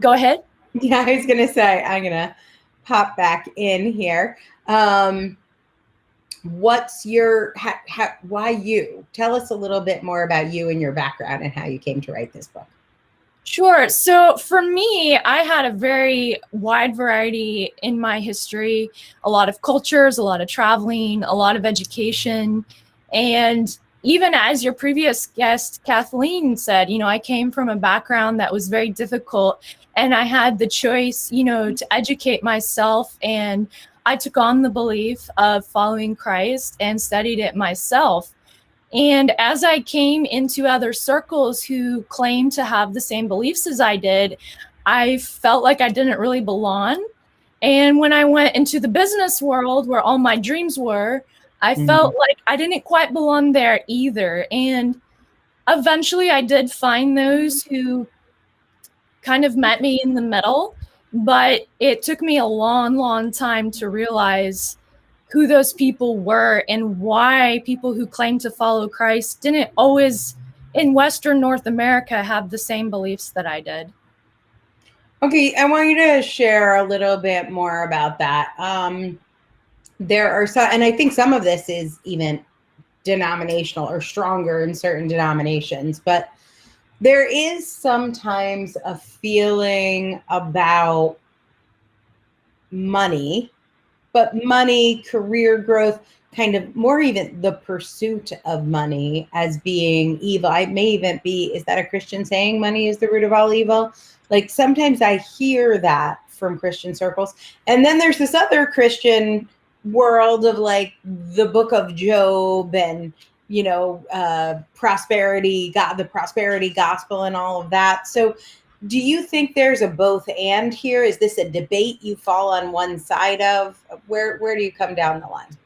go ahead. Yeah, I was going to say, I'm going to pop back in here. What's your, why you? Tell us a little bit more about you and your background and how you came to write this book. Sure. So for me, I had a very wide variety in my history, a lot of cultures, a lot of traveling, a lot of education. And even as your previous guest, Kathleen, said, you know, I came from a background that was very difficult, and I had the choice, you know, to educate myself, and I took on the belief of following Christ and studied it myself. And as I came into other circles who claimed to have the same beliefs as I did, I felt like I didn't really belong. And when I went into the business world where all my dreams were, I felt like I didn't quite belong there either. And eventually I did find those who kind of met me in the middle, but it took me a long, long time to realize who those people were and why people who claim to follow Christ didn't always in Western North America have the same beliefs that I did. Okay, I want you to share a little bit more about that. There are some, and I think some of this is even denominational or stronger in certain denominations, but there is sometimes a feeling about money, but money, career growth, kind of more even the pursuit of money as being evil. I may even be, is that a Christian saying, money is the root of all evil? Like sometimes I hear that from Christian circles. And then there's this other Christian world of like the book of Job and prosperity, the prosperity gospel and all of that. So do you think there's a both and here? Is this a debate you fall on one side of? Where do you come down the line?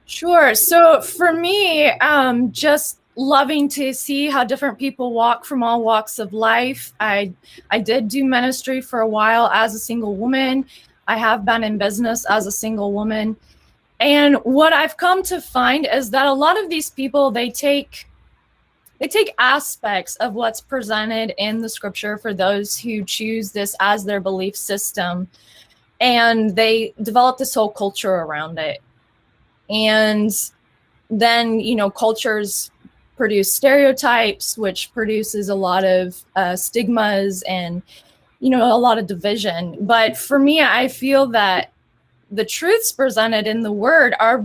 Sure. So for me, just loving to see how different people walk from all walks of life. I did do ministry for a while as a single woman. I have been in business as a single woman. And what I've come to find is that a lot of these people, they take aspects of what's presented in the scripture for those who choose this as their belief system, and they develop this whole culture around it. And then, cultures produce stereotypes, which produces a lot of stigmas and, a lot of division. But for me, I feel that the truths presented in the word are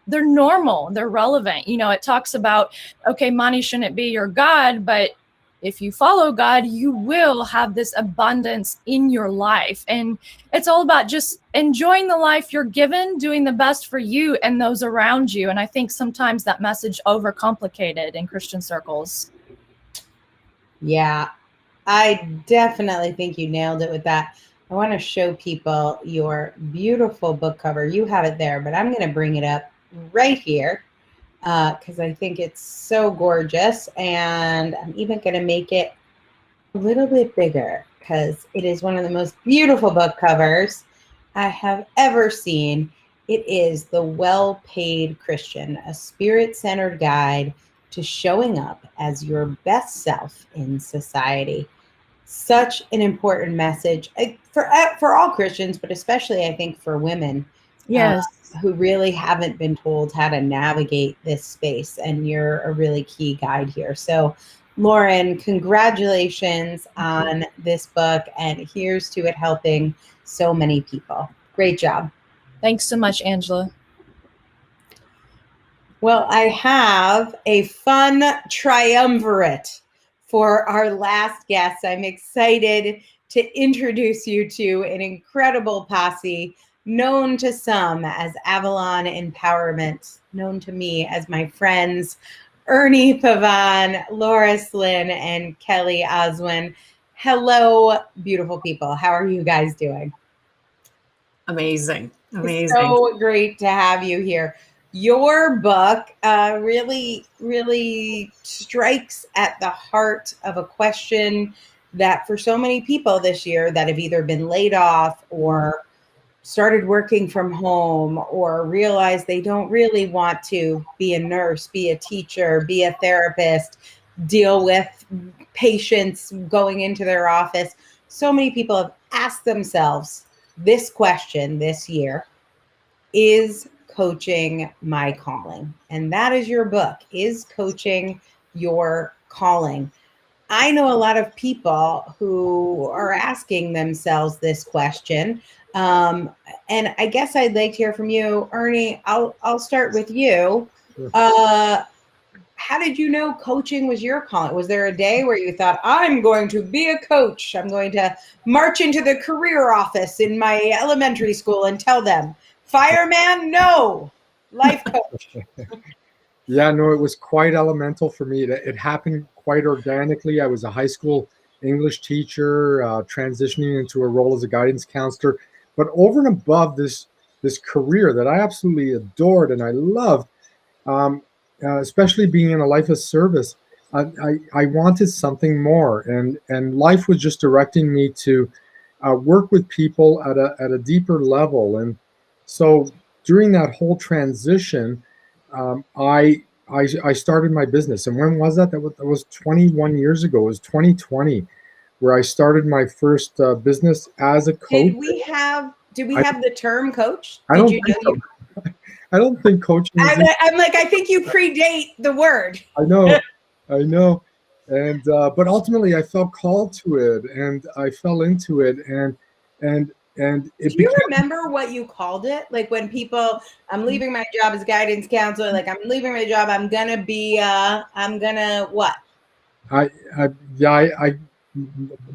they're normal, they're relevant. It talks about, okay, money shouldn't be your God, but if you follow God, you will have this abundance in your life. And it's all about just enjoying the life you're given, doing the best for you and those around you. And I think sometimes that message overcomplicated in Christian circles. Yeah, I definitely think you nailed it with that. I want to show people your beautiful book cover. You have it there, but I'm going to bring it up right here because I think it's so gorgeous. And I'm even going to make it a little bit bigger because it is one of the most beautiful book covers I have ever seen. It is The Well-Paid Christian, a spirit-centered guide to showing up as your best self in society. Such an important message for all Christians, but especially I think for women, yes, who really haven't been told how to navigate this space. And you're a really key guide here. So, Lauren, congratulations on this book, and here's to it helping so many people. Great job. Thanks so much, Angela. Well, I have a fun triumvirate for our last guest. I'm excited to introduce you to an incredible posse known to some as Avalon Empowerment, known to me as my friends Ernie Pavan, Laura Slynn, and Kelly Oswin. Hello, beautiful people. How are you guys doing? Amazing. It's so great to have you here. Your book really strikes at the heart of a question that for so many people this year that have either been laid off or started working from home or realized they don't really want to be a nurse, be a teacher, be a therapist, deal with patients going into their office. So many people have asked themselves this question this year: is coaching my calling? And that is your book, Is Coaching Your Calling? I know a lot of people who are asking themselves this question. And I guess I'd like to hear from you, Ernie. I'll start with you. How did you know coaching was your calling? Was there a day where you thought, I'm going to be a coach? I'm going to march into the career office in my elementary school and tell them, fireman, no, life coach. Yeah, no, it was quite elemental for me. It happened quite organically. I was a high school English teacher, transitioning into a role as a guidance counselor. But over and above this career that I absolutely adored and I loved, especially being in a life of service, I wanted something more. And life was just directing me to work with people at a deeper level. And so during that whole transition, I started my business. And when was that? That was 21 years ago. It was 2020 where I started my first business as a coach. Did we have the term coach? I don't think coaching. I'm like, I think you predate the word. I know. And but ultimately I felt called to it and I fell into it and it Do you remember what you called it? Like when people, I'm leaving my job as guidance counselor, like I'm leaving my job, I'm gonna what?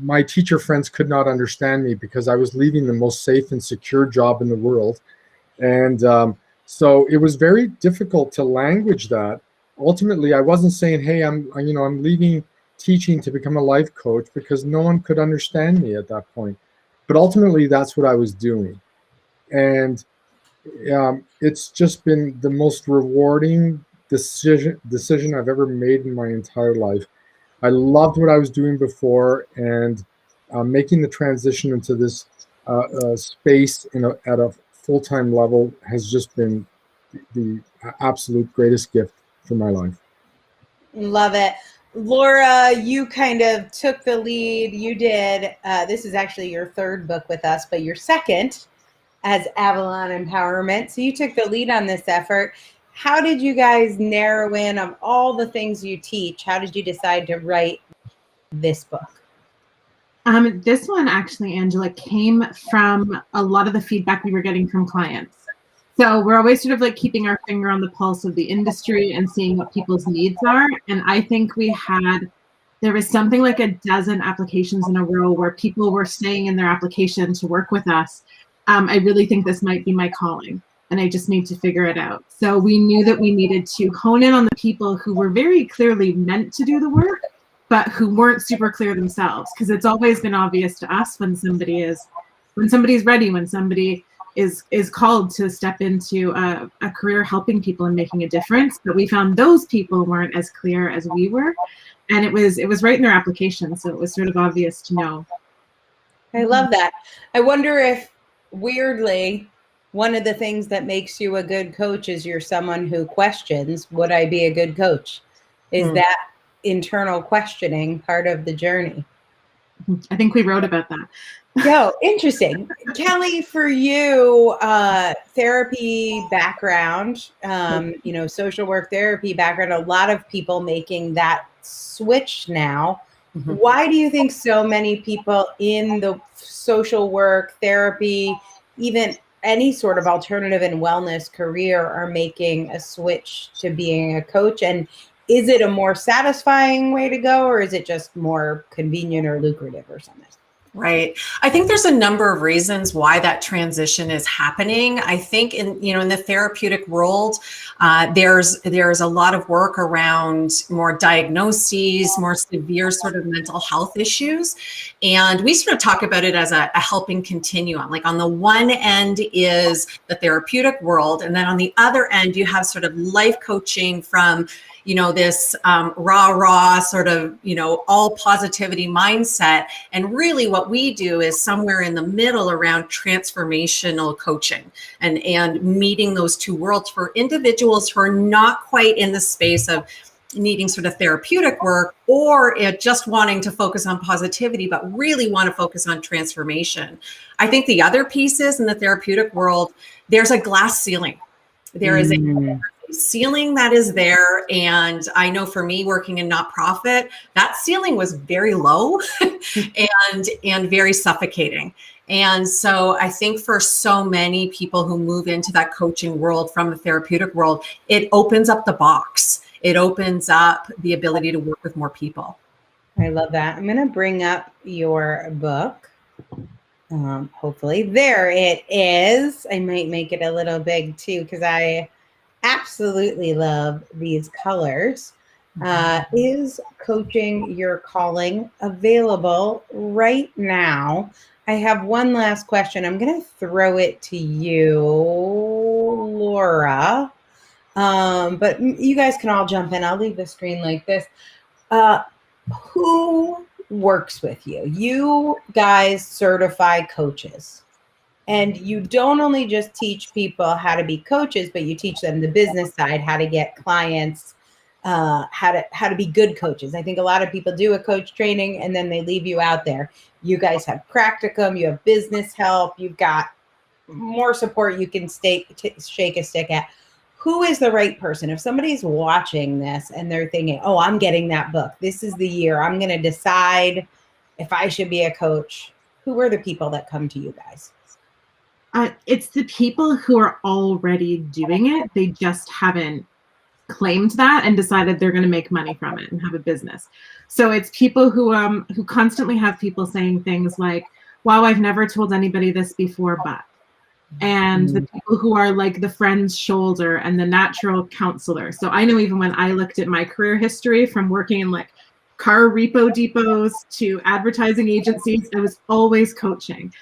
My teacher friends could not understand me because I was leaving the most safe and secure job in the world. And so it was very difficult to language that. ultimately, I wasn't saying, hey, I'm leaving teaching to become a life coach, because no one could understand me at that point. But ultimately, that's what I was doing. And it's just been the most rewarding decision I've ever made in my entire life. I loved what I was doing before, and making the transition into this space at a full-time level has just been the absolute greatest gift for my life. Love it. Laura, you kind of took the lead. You did. This is actually your third book with us, but your second as Avalon Empowerment. So you took the lead on this effort. How did you guys narrow in of all the things you teach? How did you decide to write this book? This one actually, Angela, came from a lot of the feedback we were getting from clients. So we're always sort of like keeping our finger on the pulse of the industry and seeing what people's needs are. And I think there was something like a dozen applications in a row where people were saying in their application to work with us, I really think this might be my calling, and I just need to figure it out. So we knew that we needed to hone in on the people who were very clearly meant to do the work, but who weren't super clear themselves, because it's always been obvious to us when somebody's ready, when somebody is called to step into a career helping people and making a difference. But we found those people weren't as clear as we were, and it was right in their application, so it was sort of obvious to know. I love that. I wonder if, weirdly, one of the things that makes you a good coach is you're someone who questions, would I be a good coach? Is that internal questioning part of the journey? I think we wrote about that. Yo, interesting. Kelly, for you, therapy background, social work therapy background, a lot of people making that switch now. Mm-hmm. Why do you think so many people in the social work, therapy, even any sort of alternative and wellness career are making a switch to being a coach? And is it a more satisfying way to go, or is it just more convenient or lucrative or something? Right. I think there's a number of reasons why that transition is happening. I think in the therapeutic world, there's a lot of work around more diagnoses, more severe sort of mental health issues. And we sort of talk about it as a helping continuum. Like on the one end is the therapeutic world. And then on the other end, you have sort of life coaching from this rah sort of, all positivity mindset. And really what we do is somewhere in the middle around transformational coaching and meeting those two worlds for individuals who are not quite in the space of needing sort of therapeutic work or just wanting to focus on positivity, but really want to focus on transformation. I think the other piece is in the therapeutic world, there's a glass ceiling. There is a ceiling that is there. And I know for me working in nonprofit, that ceiling was very low and very suffocating. And so I think for so many people who move into that coaching world from the therapeutic world, it opens up the box. It opens up the ability to work with more people. I love that. I'm going to bring up your book. Hopefully there it is. I might make it a little big too, because I absolutely love these colors. Is Coaching Your Calling available right now? I have one last question. I'm going to throw it to you, Laura. But you guys can all jump in. I'll leave the screen like this. Who works with you? You guys certify coaches. And you don't only just teach people how to be coaches, but you teach them the business side, how to get clients, how to be good coaches. I think a lot of people do a coach training and then they leave you out there. You guys have practicum, you have business help, you've got more support you can shake a stick at. Who is the right person? If somebody's watching this and they're thinking, oh, I'm getting that book, this is the year, I'm going to decide if I should be a coach. Who are the people that come to you guys? It's the people who are already doing it. They just haven't claimed that and decided they're going to make money from it and have a business. So it's people who constantly have people saying things like, wow, I've never told anybody this before, but, and the people who are like the friend's shoulder and the natural counselor. So I know even when I looked at my career history from working in like car repo depots to advertising agencies, I was always coaching.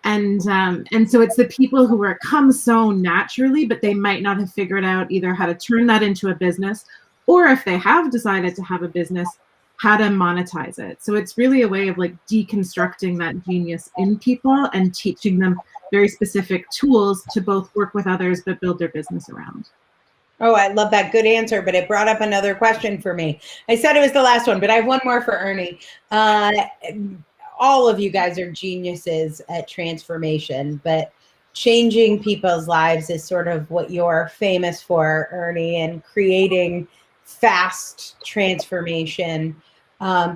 And so it's the people who are come so naturally, but they might not have figured out either how to turn that into a business, or if they have decided to have a business, how to monetize it. So it's really a way of like deconstructing that genius in people and teaching them very specific tools to both work with others but build their business around. Oh, I love that. Good answer, but it brought up another question for me. I said it was the last one, but I have one more for Ernie. All of you guys are geniuses at transformation, but changing people's lives is sort of what you're famous for, Ernie, and creating fast transformation.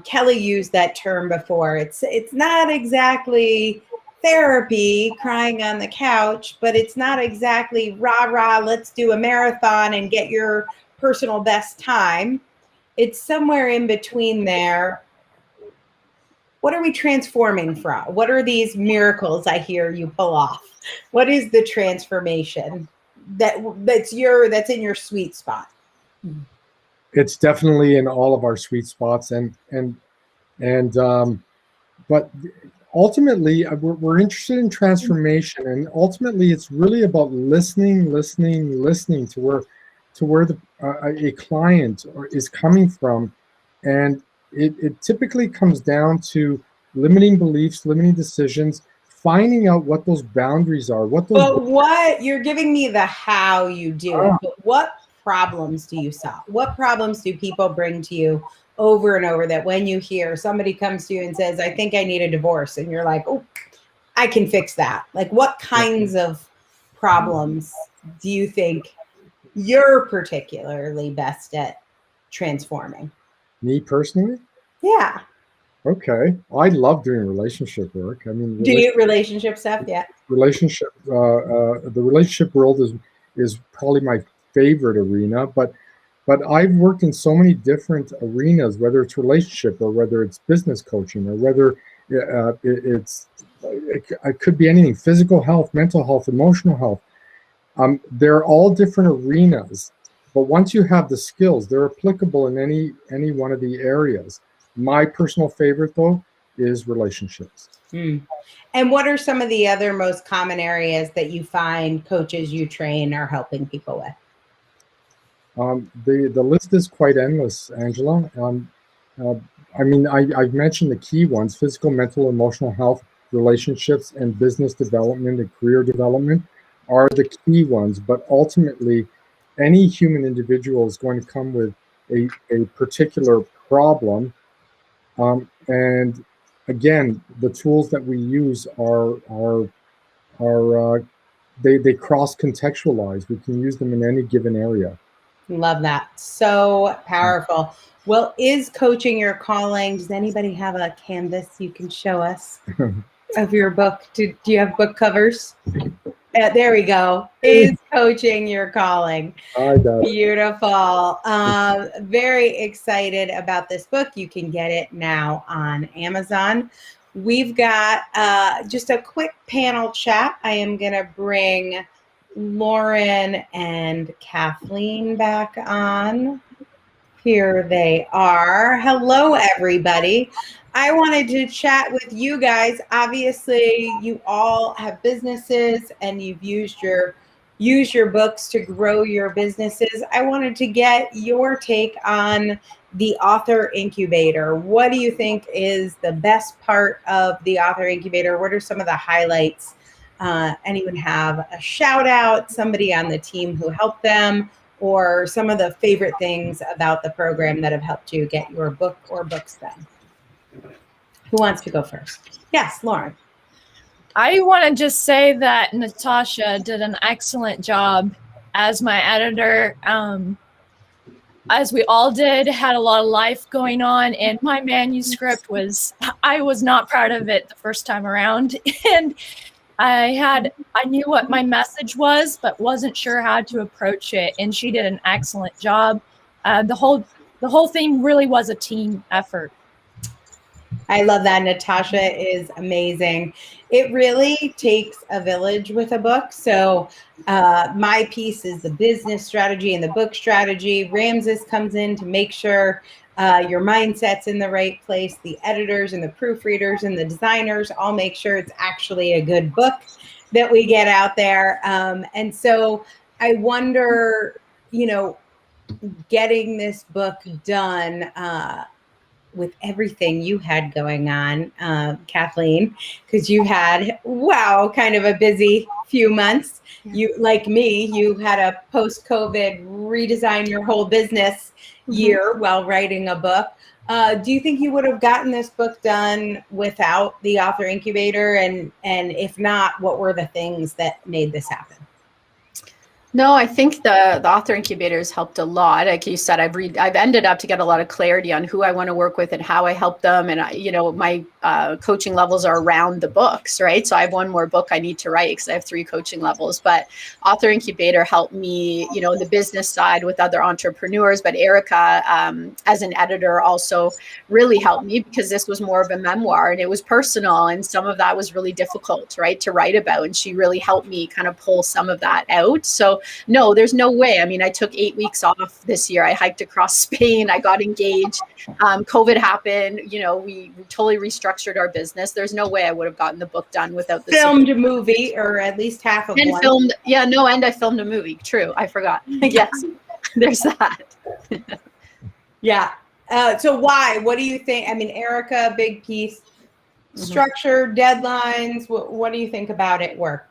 Kelly used that term before. It's not exactly therapy, crying on the couch, but it's not exactly rah, rah, let's do a marathon and get your personal best time. It's somewhere in between there. What are we transforming from? What are these miracles I hear you pull off? What is the transformation that's in your sweet spot? It's definitely in all of our sweet spots, but ultimately we're interested in transformation, and ultimately it's really about listening to where a client is coming from, and it typically comes down to limiting beliefs, limiting decisions, finding out what those boundaries are. What you're giving me the how you do it, but what problems do you solve? What problems do people bring to you over and over that when you hear somebody comes to you and says, I think I need a divorce, and you're like, oh, I can fix that? Like, what kinds of problems do you think you're particularly best at transforming? Me personally? Yeah. Okay. I love doing relationship work. I mean, do you relationship stuff? Yeah. The relationship world is probably my favorite arena, but I've worked in so many different arenas, whether it's relationship or whether it's business coaching or whether it could be anything: physical health, mental health, emotional health. They're all different arenas, but once you have the skills, they're applicable in any one of the areas. My personal favorite, though, is relationships. And what are some of the other most common areas that you find coaches you train are helping people with? The list is quite endless, Angela. I mean, I've mentioned the key ones: physical, mental, emotional health, relationships, and business development and career development are the key ones. But ultimately, any human individual is going to come with a particular problem. And again, the tools that we use they cross-contextualize. We can use them in any given area. Love that. So powerful. Well, is coaching your calling? Does anybody have a canvas you can show us of your book? Do you have book covers? There we go. Is coaching your calling? Beautiful. Very excited about this book. You can get it now on Amazon. We've got just a quick panel chat. I am going to bring Lauren and Kathleen back on. Here they are. Hello, everybody. I wanted to chat with you guys. Obviously, you all have businesses and you've used your books to grow your businesses. I wanted to get your take on the Author Incubator. What do you think is the best part of the Author Incubator? What are some of the highlights? Anyone have a shout out, somebody on the team who helped them, or some of the favorite things about the program that have helped you get your book or books done? Who wants to go first? Yes, Lauren. I want to just say that Natasha did an excellent job as my editor. As we all did, had a lot of life going on, and my manuscript I was not proud of it the first time around. And I knew what my message was, but wasn't sure how to approach it. And she did an excellent job. The whole thing really was a team effort. I love that. Natasha is amazing. It really takes a village with a book. So my piece is the business strategy and the book strategy. Ramses comes in to make sure your mindset's in the right place. The editors and the proofreaders and the designers all make sure it's actually a good book that we get out there. And so I wonder, you know, getting this book done with everything you had going on, Kathleen, because you had, wow, kind of a busy few months. You, like me, you had a post-COVID redesign your whole business year while writing a book. Do you think you would have gotten this book done without the Author Incubator? And if not, what were the things that made this happen? No, I think the Author Incubator has helped a lot. Like you said, I've ended up to get a lot of clarity on who I want to work with and how I help them. And my coaching levels are around the books, right? So I have one more book I need to write because I have 3 coaching levels. But Author Incubator helped me, the business side with other entrepreneurs. But Erica, as an editor, also really helped me because this was more of a memoir and it was personal, and some of that was really difficult, right, to write about. And she really helped me kind of pull some of that out. So no, there's no way. I mean, I took 8 weeks off this year. I hiked across Spain. I got engaged. COVID happened. We totally restructured our business. There's no way I would have gotten the book done without the filmed a movie, or at least half of one. Filmed, yeah, no, and I filmed a movie. True, I forgot. Yes, there's that. Yeah. So why? What do you think? I mean, Erica, big piece. Structure, deadlines. What do you think about it worked?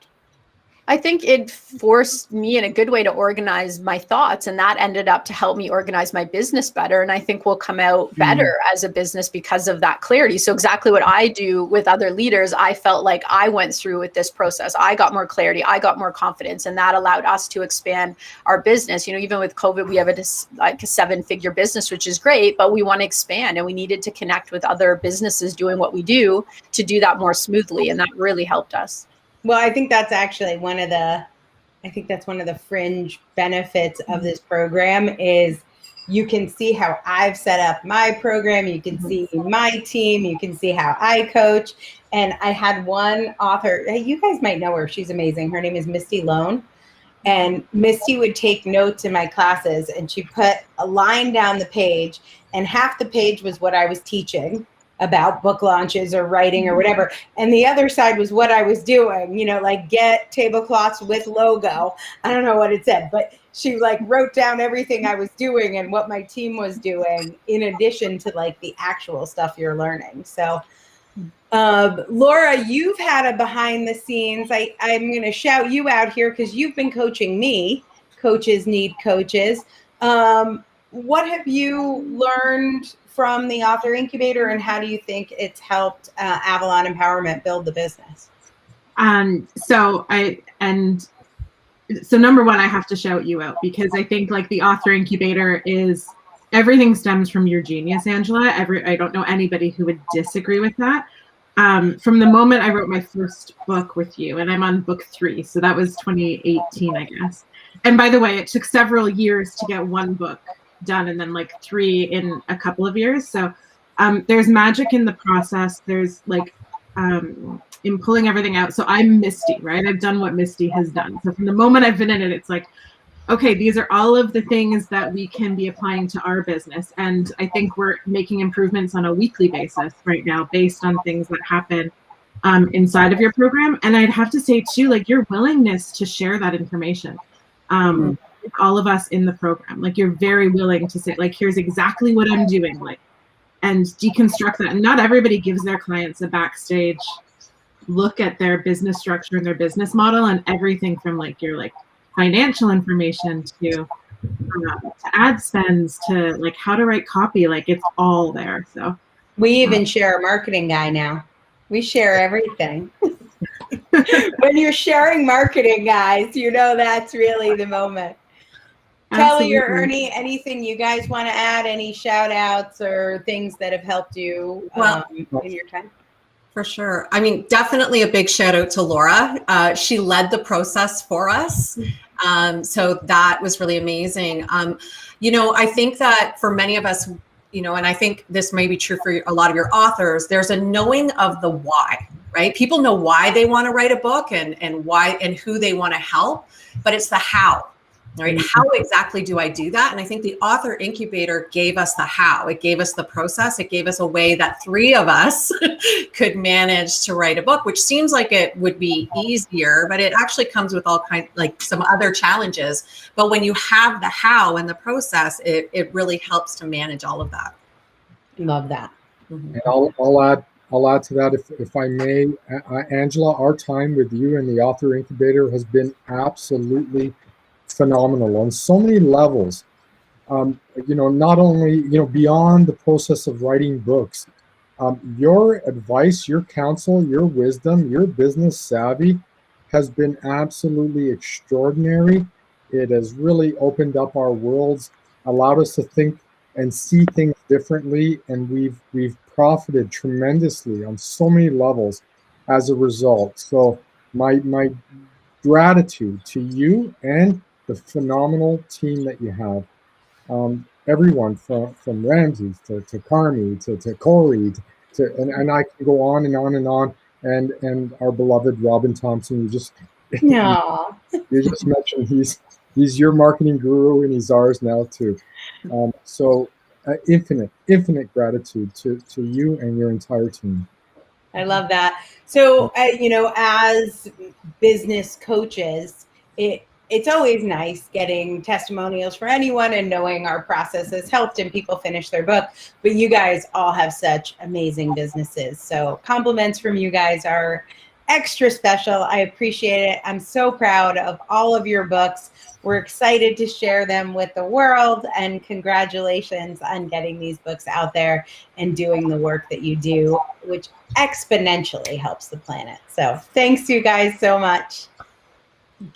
I think it forced me in a good way to organize my thoughts, and that ended up to help me organize my business better. And I think we'll come out better as a business because of that clarity. So exactly what I do with other leaders, I felt like I went through with this process. I got more clarity, I got more confidence, and that allowed us to expand our business. Even with COVID, we have a 7-figure business, which is great, but we want to expand, and we needed to connect with other businesses doing what we do to do that more smoothly. And that really helped us. Well, I think that's actually one of the fringe benefits of this program is you can see how I've set up my program. You can see my team. You can see how I coach. And I had one author, you guys might know her. She's amazing. Her name is Misty Lone. And Misty would take notes in my classes, and she put a line down the page, and half the page was what I was teaching about book launches or writing or whatever. And the other side was what I was doing, like get tablecloths with logo. I don't know what it said, but she wrote down everything I was doing and what my team was doing in addition to the actual stuff you're learning. So Laura, you've had a behind the scenes. I'm going to shout you out here because you've been coaching me. Coaches need coaches. What have you learned from the Author Incubator, and how do you think it's helped Avalon Empowerment build the business? So number one, I have to shout you out because I think the Author Incubator is everything stems from your genius, Angela. I don't know anybody who would disagree with that. From the moment I wrote my first book with you, and I'm on book 3, so that was 2018, I guess. And by the way, it took several years to get one book done, and then 3 in a couple of years. So there's magic in the process. There's in pulling everything out. So I'm Misty, right? I've done what Misty has done. So from the moment I've been in it, it's okay, these are all of the things that we can be applying to our business. And I think we're making improvements on a weekly basis right now based on things that happen inside of your program. And I'd have to say too, your willingness to share that information. All of us in the program, you're very willing to say, here's exactly what I'm doing, and deconstruct that. And not everybody gives their clients a backstage look at their business structure and their business model and everything from your financial information to ad spends to how to write copy. It's all there. So we even share a marketing guy now. We share everything. When you're sharing marketing, guys, that's really the moment. Kelly or Ernie, anything you guys want to add? Any shout outs or things that have helped you in your time? For sure. I mean, definitely a big shout out to Laura. She led the process for us. So that was really amazing. I think that for many of us, you know, and I think this may be true for a lot of your authors, there's a knowing of the why, right? People know why they want to write a book and why and who they want to help, but it's the how, right? How exactly do I do that? And I think the author incubator gave us the how. It gave us the process. It gave us a way that 3 of us could manage to write a book, which seems like it would be easier, but it actually comes with all kinds, like some other challenges. But when you have the how and the process, it really helps to manage all of that. Love that. And I'll add to that, if I may, Angela. Our time with you and the Author Incubator has been absolutely phenomenal on so many levels. You know, not only, you know, beyond the process of writing books, your advice, your counsel, your wisdom, your business savvy has been absolutely extraordinary. It has really opened up our worlds, allowed us to think and see things differently, and we've profited tremendously on so many levels as a result. So my gratitude to you and the phenomenal team that you have. Everyone from Ramses to Carmi to Corey and I can go on and on and on. And our beloved Robin Thompson, No. you just mentioned he's your marketing guru and he's ours now too. So infinite gratitude to you and your entire team. I love that. So, you know, as business coaches, it's always nice getting testimonials for anyone and knowing our process has helped and people finish their book. But you guys all have such amazing businesses. So compliments from you guys are extra special. I appreciate it. I'm so proud of all of your books. We're excited to share them with the world, and congratulations on getting these books out there and doing the work that you do, which exponentially helps the planet. So thanks you guys so much.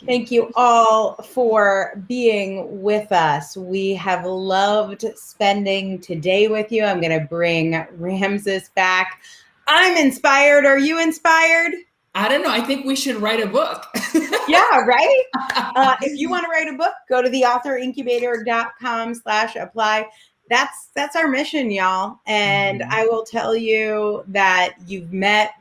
Thank you all for being with us. We have loved spending today with you. I'm going to bring Ramses back. I'm inspired. Are you inspired? I don't know. I think we should write a book. Yeah, right? If you want to write a book, go to theauthorincubator.com/apply. That's our mission, y'all. And I will tell you that you've met,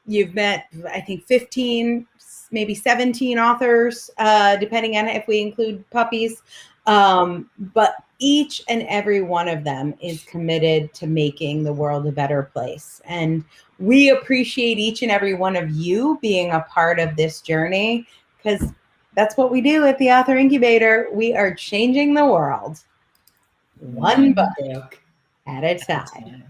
I think 15, maybe 17 authors, depending on if we include puppies. But each and every one of them is committed to making the world a better place. And we appreciate each and every one of you being a part of this journey, because that's what we do at the Author Incubator. We are changing the world one book at a time.